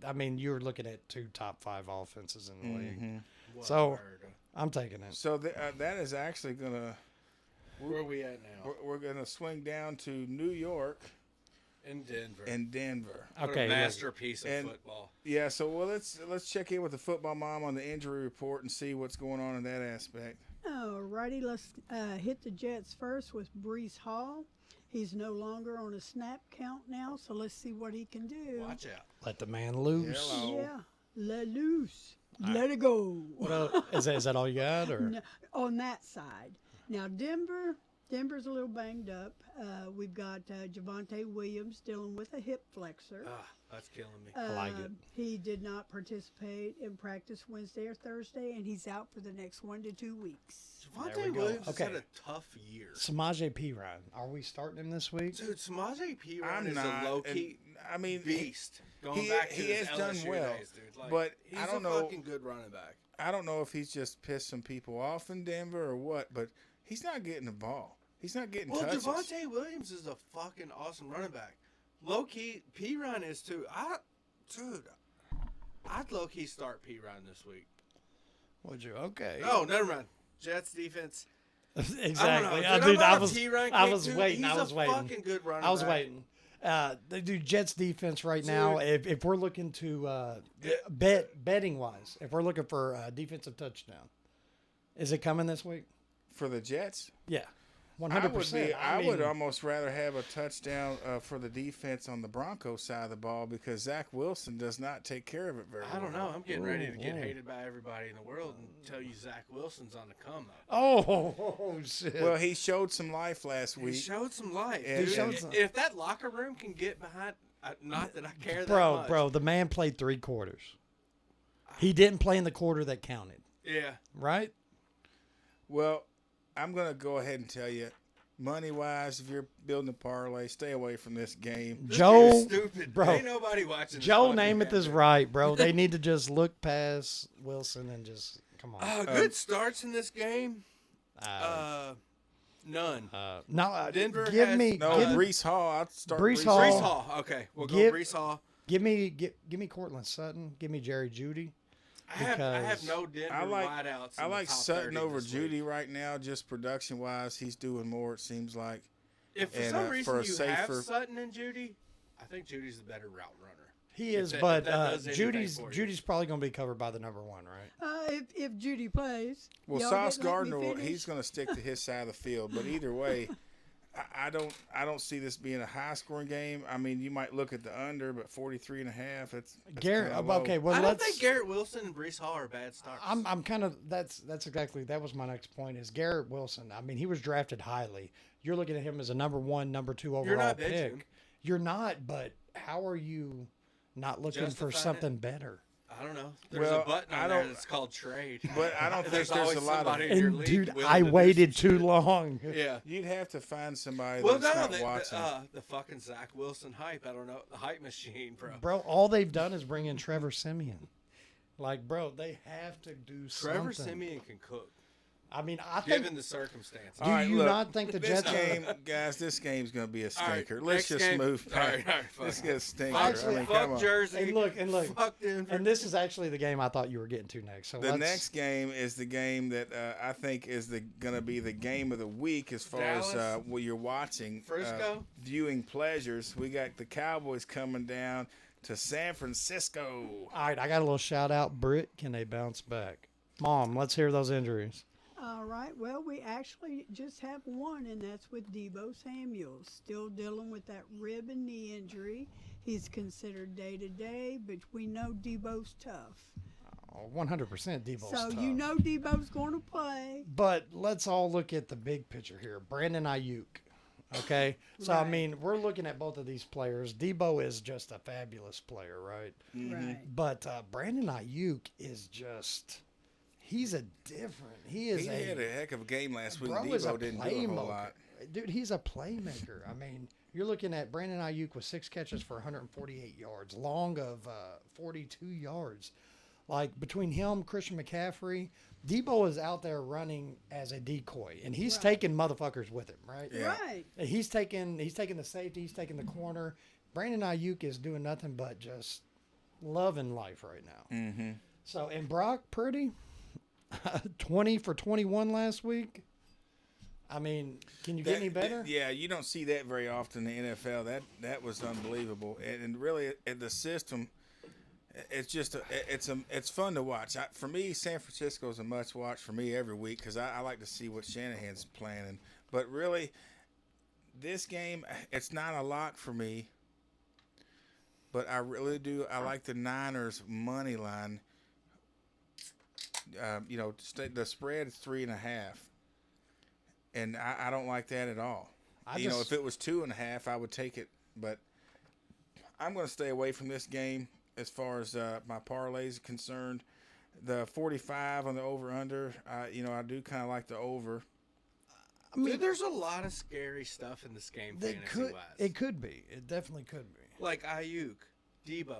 I mean, you're looking at 2 top 5 offenses in the league. Mm-hmm. So- Word. I'm taking it. So that is actually gonna. Where are we at now? We're gonna swing down to New York In Denver. and Denver. What Okay, a look. masterpiece of And- football. Yeah. So let's check in with the football mom on the injury report and see what's going on in that aspect. Alrighty, let's hit the Jets first with Brees Hall. He's no longer on a snap count now, so let's see what he can do. Watch out. Let the man loose. Hello. Yeah, let loose. Let it go. What else? Is that all you got? Or No, on that side. Now, Denver's a little banged up. We've got Javonte Williams dealing with a hip flexor. That's killing me. I like it. He did not participate in practice Wednesday or Thursday, and he's out for the next 1 to 2 weeks. There Javonte we go. Williams Okay. has had a tough year. Samaje Perine. Are we starting him this week? Dude, Samaje P. I'm is not. a low-key I mean, beast. Going he- back to he his has done LSU well, days, dude. Like, but he's I don't a know- fucking good running back. I don't know if he's just pissed some people off in Denver or what, but he's not getting the ball. He's not getting Well, touches. Javonte Williams is a fucking awesome running back. Low-key, P-Run is too. I'd low-key start P-Run this week. Would you? Okay. Oh, never mind. Jets defense. Exactly. I don't know. Dude, Dude, I I'm on a was. P-Run I kick, was dude. waiting. He's I was a waiting. fucking good running I was back. waiting. They do Jets defense right now. If we're looking to betting wise, if we're looking for a defensive touchdown, is it coming this week? For the Jets? Yeah, I would be. I would almost rather have a touchdown for the defense on the Broncos side of the ball because Zach Wilson does not take care of it very well. I don't know. I'm getting ready to get Ooh. hated by everybody in the world and tell you Zach Wilson's on the come up. Oh shit! Well, he showed some life last He week. showed some life. And- Dude, showed some- if that locker room can get behind, not that I care that much. bro, the man played 3 quarters. He didn't play in the quarter that counted, Yeah. right? Well, I'm going to go ahead and tell you, money-wise, if you're building a parlay, stay away from this game. This Joe, game's stupid. bro. Ain't nobody watching. Joe this Namath fucking is game. right, bro. They need to just look past Wilson and just come on. Good starts in this game. Uh, None. no, Denver give has- me, No, give, Brees Hall. I'd start Brees Brees Hall. Brees Hall. Okay, we'll go Give- Brees Hall. give me Cortland Sutton. Give me Jerry Judy. I have because no Denver I like- wideouts. I in the like top Sutton 30 over this Judy week. right now, just production-wise. He's doing more, it seems like. If for and, some for reason a you have safer- Sutton and Judy, I think Judy's the better route runner. He If is, that- if but that does anything for you. Judy's probably going to be covered by the number 1, right? If Judy plays. Well, y'all Sauce let me Gardner, finish? he's going to stick to his side of the field. But either way, I don't see this being a high-scoring game. I mean, you might look at the under, but 43.5. It's Garrett, kinda low. okay, well I don't let's. think Garrett Wilson and Brees Hall are bad starts. I'm kind of that's exactly that was my next point is Garrett Wilson. I mean, he was drafted highly. You're looking at him as a number 1, number 2 overall You're not benching pick. him. You're not, but how are you not looking for Justify it. something better? I don't know. There's Well, a button I on there don't- that's called trade. But I don't think There's there's always a lot of. somebody in your And league dude, willing I to do waited some too shit. long. Yeah. You'd have to find somebody Well, that's no, not watching. the fucking Zach Wilson hype. I don't know. The hype machine, bro. Bro, all they've done is bring in Trevor Simeon. Like, bro, they have to do Trevor something. Simeon can cook, I mean, I think. given the circumstances. Do All right, you look, not think the this Jets? game, guys, this game's going to be a All right, stinker. Let's next just game. move All right, past. all right, fuck Let's it. get a stinker. Actually, I mean, Fuck come on. Jersey. And look, Fuck Denver. and this is actually the game I thought you were getting to next. So The let's, next game is the game that I think is going to be the game of the week as far as Dallas? what you're watching. Frisco? Viewing pleasures. We got the Cowboys coming down to San Francisco. All right, I got a little shout out. Britt, can they bounce back? Mom, let's hear those injuries. All right. Well, we actually just have one, and that's with Debo Samuel. Still dealing with that rib and knee injury. He's considered day to day, but we know Debo's tough. Oh, 100% Debo's So tough. you know Debo's going to play. But let's all look at the big picture here. Brandon Ayuk. Okay, so I Right. mean, we're looking at both of these players. Debo is just a fabulous player, right? Right. But Brandon Ayuk is just—he's a different. He is He had a heck of a game last week. bro is a Debo didn't do a whole lot. Dude, he's a playmaker. I mean, you're looking at Brandon Ayuk with 6 catches for 148 yards, long of 42 yards. Like between him, Christian McCaffrey, Debo is out there running as a decoy, and he's Right. taking motherfuckers with him, right? Yeah. Right. He's taking the safety, he's taking the corner. Brandon Ayuk is doing nothing but just loving life right now. Mm-hmm. So, and Brock Purdy, 20 for 21 last week. I mean, can you get any better? Yeah, you don't see that very often in the NFL. That was unbelievable. And really, the system, It's just it's fun to watch. For me, San Francisco is a must watch for me every week because I like to see what Shanahan's planning. But really, this game it's not a lock for me. But I really do. I like the Niners money line. The spread is 3.5, and I don't like that at all. If it was 2.5, I would take it. But I'm going to stay away from this game as far as my parlays are concerned. The 45 on the over/under, I do kind of like the over. I mean, dude, there's a lot of scary stuff in this game fantasy-wise. It could be. It definitely could be. Like Ayuk, Debo.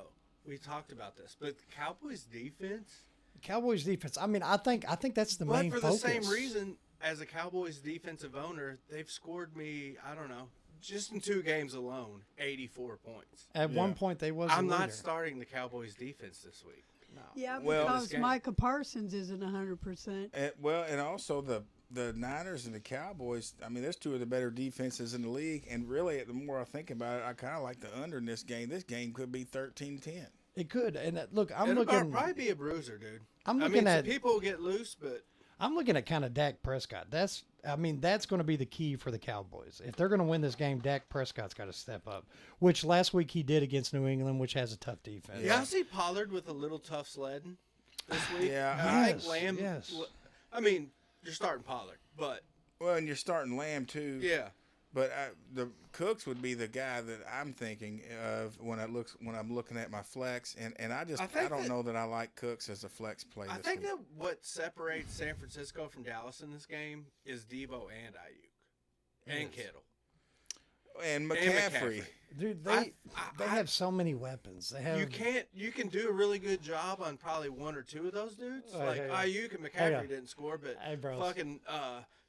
We talked about this, but the Cowboys' defense. Cowboys defense. I mean, I think that's the main focus. But for the same reason, as a Cowboys defensive owner, they've scored me, I don't know, just in 2 games alone, 84 points. At one point, they was. I'm not starting the Cowboys defense this week. No. Yeah, because Micah Parsons isn't 100%. And also the Niners and the Cowboys. I mean, there's 2 of the better defenses in the league. And really, the more I think about it, I kind of like the under in this game. This game could be 13-10. It could. And look, It'll probably be a bruiser, dude. I'm looking at people get loose, but I'm looking at kind of Dak Prescott. That's going to be the key for the Cowboys. If they're going to win this game, Dak Prescott's got to step up, which last week he did against New England, which has a tough defense. Yeah, I see Pollard with a little tough sledding this week. Yeah, I think Lamb. Yes. I mean, you're starting Pollard, but and you're starting Lamb too. Yeah. But the Cooks would be the guy that I'm thinking of when I'm looking at my flex, and I don't know that I like Cooks as a flex play. I think that what separates San Francisco from Dallas in this game is Debo and Ayuk and Kittle and McCaffrey. Dude, they have so many weapons. They have you can do a really good job on probably 1 or 2 of those dudes. Ayuk and McCaffrey didn't score, but fucking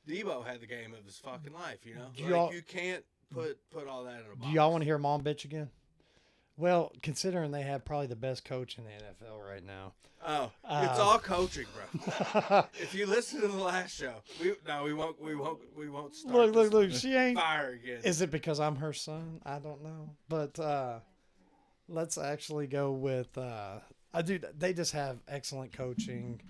Debo had the game of his fucking life, you know? You can't put all that in a box. Do y'all want to hear Mom bitch again? Well, considering they have probably the best coach in the NFL right now. Oh, it's all coaching, bro. If you listen to the last show, we won't start. Look, she ain't fire again. Is it because I'm her son? I don't know. But let's actually go with they just have excellent coaching.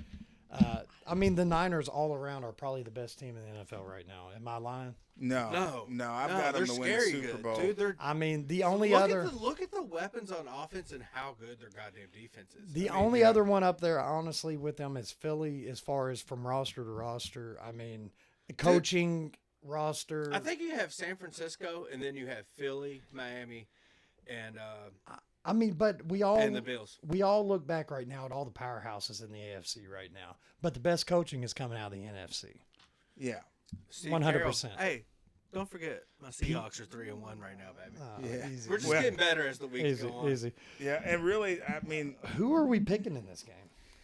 I mean, the Niners all around are probably the best team in the NFL right now. Am I lying? No. I've got them to win the Super Bowl. Dude, I mean, the only look at the weapons on offense and how good their goddamn defense is. The only other one up there, honestly, with them is Philly. As far as from roster to roster, I mean, coaching roster. I think you have San Francisco, and then you have Philly, Miami, and I mean, but and the Bills. We all look back right now at all the powerhouses in the AFC right now, but the best coaching is coming out of the NFC. Yeah, 100%. Hey, don't forget my Seahawks are 3-1 right now, baby. Easy. We're just getting better as the weeks go on. Easy. Yeah, and really, I mean, who are we picking in this game?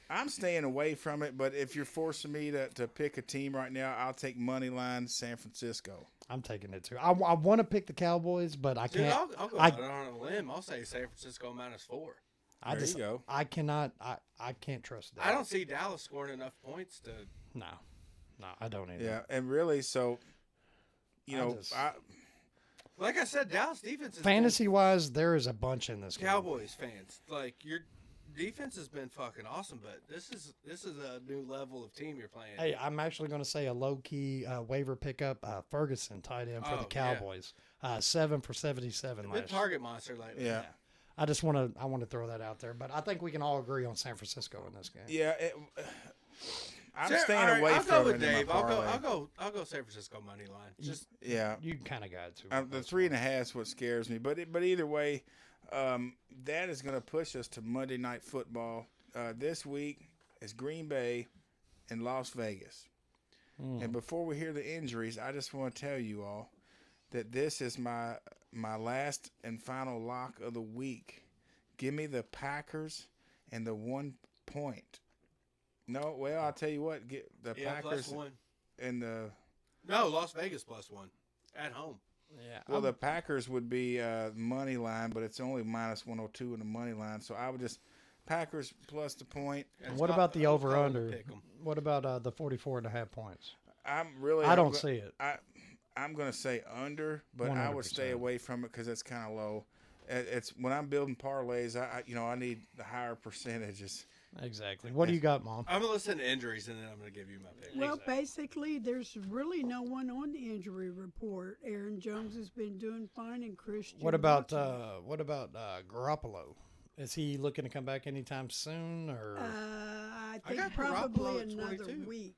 I'm staying away from it, but if you're forcing me to pick a team right now, I'll take money line San Francisco. I'm taking it too. I want to pick the Cowboys, but I can't. I'll go out on a limb. I'll say San Francisco -4. There you go. I cannot. I can't trust that. I don't see Dallas scoring enough points to. No, I don't either. Yeah, and really, so like I said, Dallas defense is fantasy-wise, there is a bunch in this game. Cowboys fans, like your defense has been fucking awesome, but this is a new level of team you're playing. Hey, I'm actually going to say a low-key waiver pickup. Ferguson tight end for the Cowboys, 7 for 77 Good target monster lately. Yeah. I just want to throw that out there, but I think we can all agree on San Francisco in this game. Yeah, I'm staying away from with it. Dave. I'll go San Francisco money line. Just you kind of got to. The 3.5 is what scares me, but either way, that is going to push us to Monday Night Football. This week is Green Bay and Las Vegas. And before we hear the injuries, I just want to tell you all that this is my last and final lock of the week. Give me the Packers and the 1 point. No, well, I'll tell you what. Get the Packers +1. and the Las Vegas +1 at home. Yeah. Well, the Packers would be money line, but it's only -102 in the money line. So I would just Packers plus the point. What about the over/under? What about the 44.5 points? I don't see it. I'm going to say under, but 100%. I would stay away from it because it's kind of low. It's when I'm building parlays, I need the higher percentages. Exactly. What do you got, Mom? I'm gonna listen to injuries and then I'm gonna give you my pick. Well, basically, there's really no one on the injury report. Aaron Jones has been doing fine, and Christian. What about Watson. Garoppolo? Is he looking to come back anytime soon, or I I think got probably Garoppolo at another 22. week.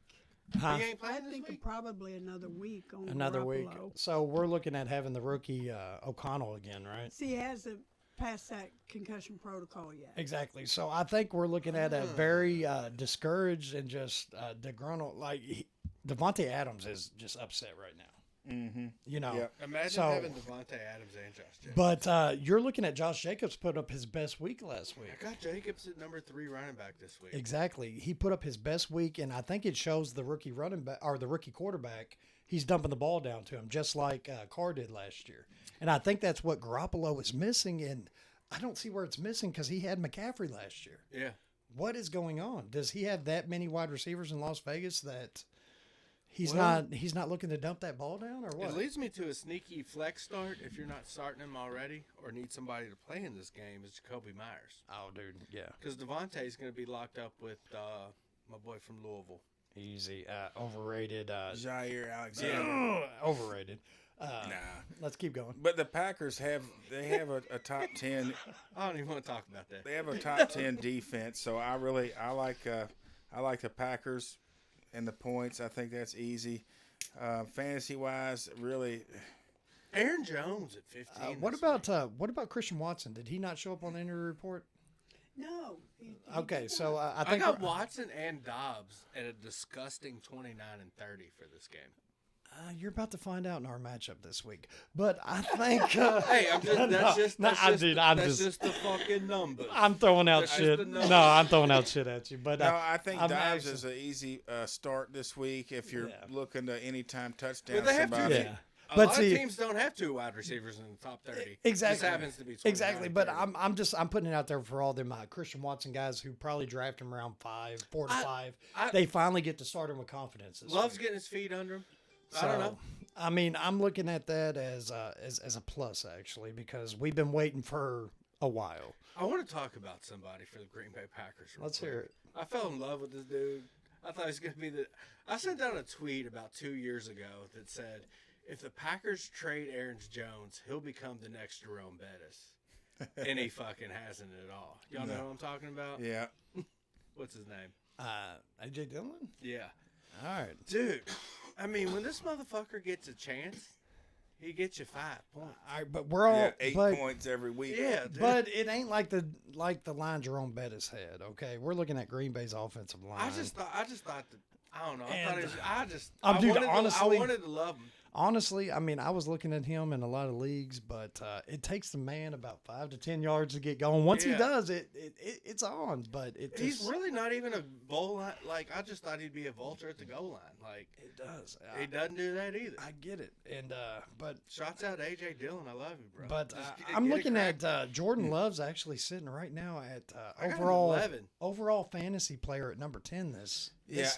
Huh? He ain't I playing this think week. probably another week on Another week? Garoppolo. So we're looking at having the rookie O'Connell again, right? See, he hasn't passed that concussion protocol yet. Exactly. So I think we're looking at a very discouraged and just disgruntled. Devontae Adams is just upset right now. Mm-hmm. You know. Yep. Imagine So- having Devontae Adams and Josh Jacobs. But you're looking at Josh Jacobs put up his best week last week. I got Jacobs at number 3 running back this week. Exactly. He put up his best week, and I think it shows the rookie running back or the rookie quarterback. He's dumping the ball down to him, just like Carr did last year. And I think that's what Garoppolo is missing, and I don't see where it's missing because he had McCaffrey last year. Yeah. What is going on? Does he have that many wide receivers in Las Vegas that he's Well- not looking to dump that ball down, or what? It leads me to a sneaky flex start if you're not starting him already or need somebody to play in this game is Jacoby Myers. Oh, dude, yeah, Because Devontae's going to be locked up with my boy from Louisville. easy, overrated, Jair Alexander. overrated. Nah. Let's keep going. But the Packers have a top 10. I don't even want to talk about that. They have a top 10 defense, so I like the Packers and the points. I think that's easy. Fantasy wise, really. Aaron Jones at 15. What this about week. what about Christian Watson? Did he not show up on the injury report? No. Okay, so I I think got Watson and Dobbs at a disgusting 29 and 30 for this game. you're about to find out in our matchup this week. But I think Hey, I'm just that's just just the fucking numbers. I'm throwing out That's shit. just the numbers. No, I'm throwing out shit at you. But No, I think I'm Dobbs actually- is an easy start this week if you're Yeah. looking to anytime touchdown But they have somebody. to. yeah. A But lot see- of teams don't have 2 wide receivers in the top 30. Exactly. This happens to be 29 Exactly, and but 30. I'm putting it out there for all them Christian Watson guys who probably draft him around 4 to 5. I- They finally get to start him with confidence. This Love's week. getting his feet under him. So, I don't know. I mean, I'm looking at that as a plus actually because we've been waiting for a while. I want to talk about somebody for the Green Bay Packers. real Let's quick. hear it. I fell in love with this dude. I thought he was going to be the. I sent out a tweet about 2 years ago that said, if the Packers trade Aaron Jones, he'll become the next Jerome Bettis. And he fucking hasn't at all. Y'all know No. who I'm talking about? Yeah. What's his name? AJ Dillon. Yeah. All right. Dude, I mean, when this motherfucker gets a chance, he gets you 5 points. All right, but we're all Yeah, 8 but, points every week. Yeah, dude. but it ain't like the line Jerome Bettis had. Okay, we're looking at Green Bay's offensive line. I just thought that. I don't know. I And- thought it was, I just. Dude, wanted honestly- I wanted to love him. Honestly, I mean, I was looking at him in a lot of leagues, but it takes the man about 5 to 10 yards to get going. Once he Yeah. does, it's on. But it He's just, really not even a goal line. Like, I just thought he'd be a vulture at the goal line. Like, it does. he doesn't do that either. I get it, and but Shots out to AJ Dillon. I love you, bro. but Just I'm get it looking cracked. at Jordan Love's actually sitting right now at I got him overall 11. overall fantasy player at number 10. Yeah,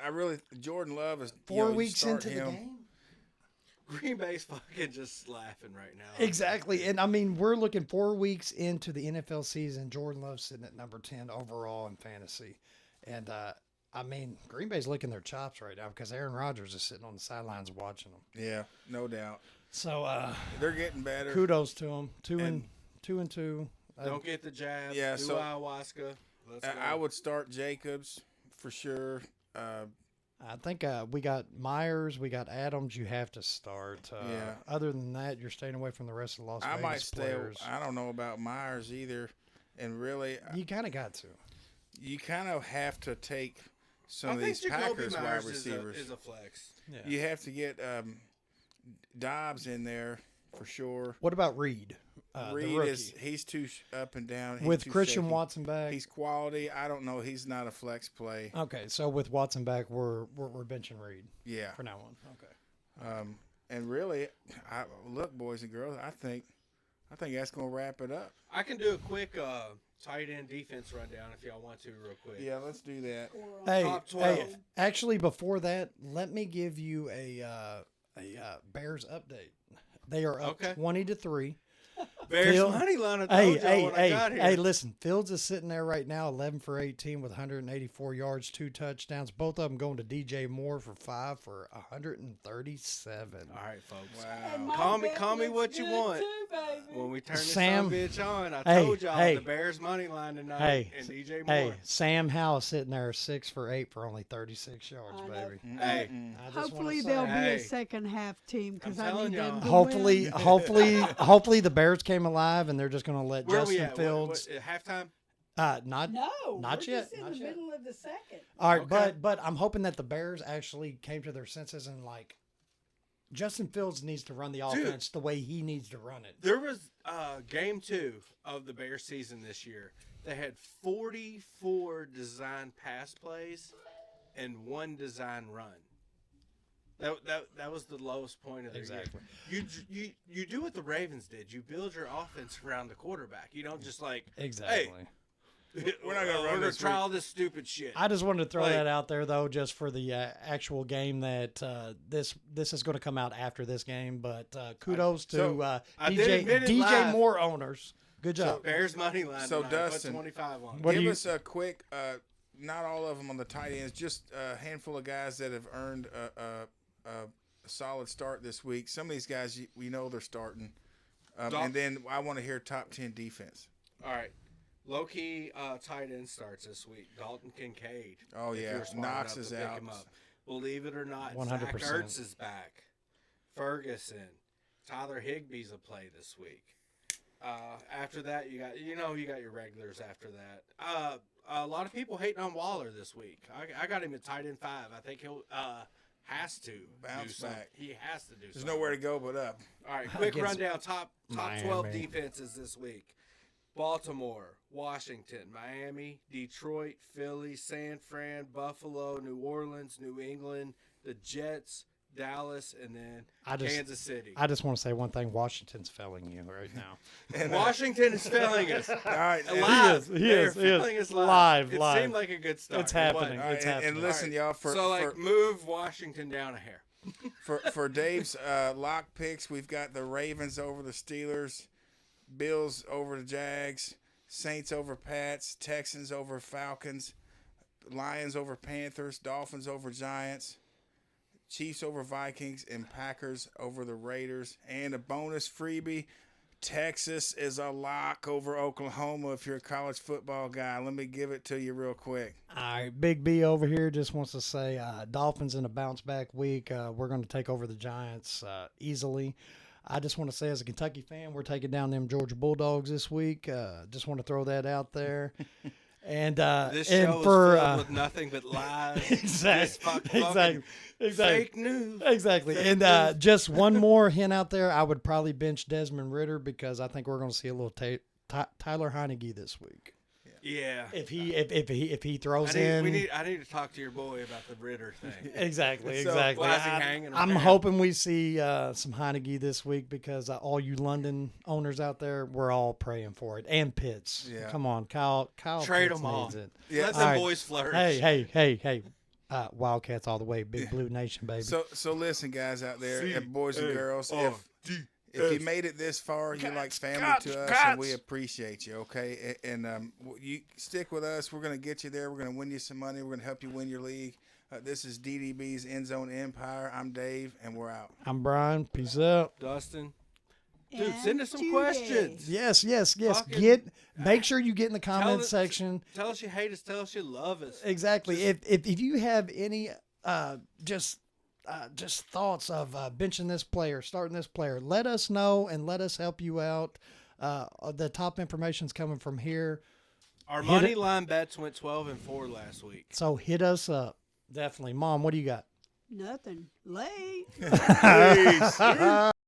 I really Jordan Love is 4 you weeks start into the him. game. Green Bay's fucking just laughing right now. Exactly. And I mean, we're looking 4 weeks into the NFL season. Jordan Love's sitting at number 10 overall in fantasy. And, I mean, Green Bay's licking their chops right now because Aaron Rodgers is sitting on the sidelines watching them. Yeah, no doubt. So, They're getting better. kudos to them. Two And- and two. Don't get the jab. Yeah, Do so- ayahuasca. Let's go. I would start Jacobs for sure. I think we got Myers, we got Adams. You have to start. Yeah. Other than that, you're staying away from the rest of the Las I Vegas might stay. players. I don't know about Myers either. And really, You kind of got to. you kind of have to take some I of think these Jacoby Packers wide Myers receivers. is a flex. Yeah. You have to get Dobbs in there for sure. What about Reed? The Reed rookie? he's too up and down. He's With too Christian shaky. Watson back. He's quality. I don't know. He's not a flex play. Okay, so with Watson back, we're benching Reed Yeah. for now on. Okay. And really, look, boys and girls, I think that's gonna wrap it up. I can do a quick tight end defense rundown if y'all want to, real quick. Yeah, let's do that. Hey, Top 12. actually, before that, let me give you a Bears update. They are up Okay. 20-3. Bears Phil- money line. I Hey, told y'all hey, when I hey, got here. hey! Listen, Fields is sitting there right now, 11 for 18 with 184 yards, 2 touchdowns. Both of them going to DJ Moore for 5 for 137. All right, folks. And Wow. my Call me bet what looks you good want. too, baby. When we turn this Sam- son of a bitch on, I Hey, told y'all hey. the Bears money line tonight Hey, and DJ Moore. Hey, Sam Howell sitting there 6 for 8 for only 36 yards, I know. baby. Hey, I just Hopefully wanna they'll say- be Hey. a second half team because I'm I telling need them y'all. to Hopefully, win. hopefully the Bears came alive and they're just going to let where we Justin at? Fields. What, at halftime? Not No, Not we're yet, just in not the yet. middle of the second. all right, Okay. but I'm hoping that the Bears actually came to their senses and like Justin Fields needs to run the offense the way he needs to run it. There was game 2 of the Bears season this year. They had 44 design pass plays and 1 design run. That was the lowest point of the Exactly. year. You do what the Ravens did. You build your offense around the quarterback. You don't just like Exactly. We're not gonna run we're gonna this try week. all this stupid shit. I just wanted to throw Like- that out there though, just for the actual game that this is going to come out after this game. But kudos to So, I did admit it DJ live. Moore owners. Good job. Bears money line. So, tonight. Dustin, put 25 on. What do Give you- us a quick, not all of them on the tight ends, just a handful of guys that have earned a solid start this week. Some of these guys, we know they're starting. And then I want to hear top 10 defense. All right. Low key tight end starts this week. Dalton Kincaid. Oh, if yeah. you're smart Knox enough is to pick out. him up. Believe it or not, 100%. Zach Ertz is back. Ferguson. Tyler Higbee's a play this week. After that, you got your regulars after that. A lot of people hating on Waller this week. I got him at tight end 5. I think he'll has to Bounce do something. back. He has to do There's something. nowhere to go but up. All right, quick Against rundown. Top 12 Miami. defenses this week. Baltimore, Washington, Miami, Detroit, Philly, San Fran, Buffalo, New Orleans, New England, the Jets, Dallas, and then Kansas City. I just want to say one thing: Washington's failing you right now. Washington is failing us. All right. Live. He They're is. failing us live. It Live. seemed like a good start. It's It happening. wasn't. All right, It's and happening. listen, y'all, for move Washington down a hair. for Dave's lock picks, we've got the Ravens over the Steelers, Bills over the Jags, Saints over Pats, Texans over Falcons, Lions over Panthers, Dolphins over Giants, Chiefs over Vikings, and Packers over the Raiders. And a bonus freebie, Texas is a lock over Oklahoma if you're a college football guy. Let me give it to you real quick. All right, Big B over here just wants to say Dolphins in a bounce back week. We're going to take over the Giants easily. I just want to say, as a Kentucky fan, we're taking down them Georgia Bulldogs this week. Just want to throw that out there. And This and show for is filled with nothing but lies. exactly. Fake news. Exactly. Fake And news. just one more hint out there, I would probably bench Desmond Ritter because I think we're going to see a little Tyler Heineke this week. Yeah. If he throws I in. need to talk to your boy about the Ritter thing. Exactly, So, exactly. why is he hanging I'm around? hoping we see some Heineke this week because all you London owners out there, we're all praying for it. And Pitts. Yeah. Come on, Kyle Trade Pitts them all. needs it. Yeah. Let All them right. boys flourish. Hey. Wildcats all the way. Big Blue Nation, baby. So listen, guys out there, and boys and girls, if you made it this far, you're like family to us, and we appreciate you, okay? And you stick with us. We're going to get you there. We're going to win you some money. We're going to help you win your league. This is DDB's End Zone Empire. I'm Dave, and we're out. I'm Brian. Peace out. Dustin. Dude, And send us some Judy. questions. Yes. Fucking- Make sure you get in the comment us- section. Tell us you hate us. Tell us you love us. Exactly. If you have any just thoughts of benching this player, starting this player, let us know and let us help you out. The top information's coming from here, Our Hit money it. line bets went 12-4 last week. so hit us up. Definitely, Mom. What do you got? Nothing. Late.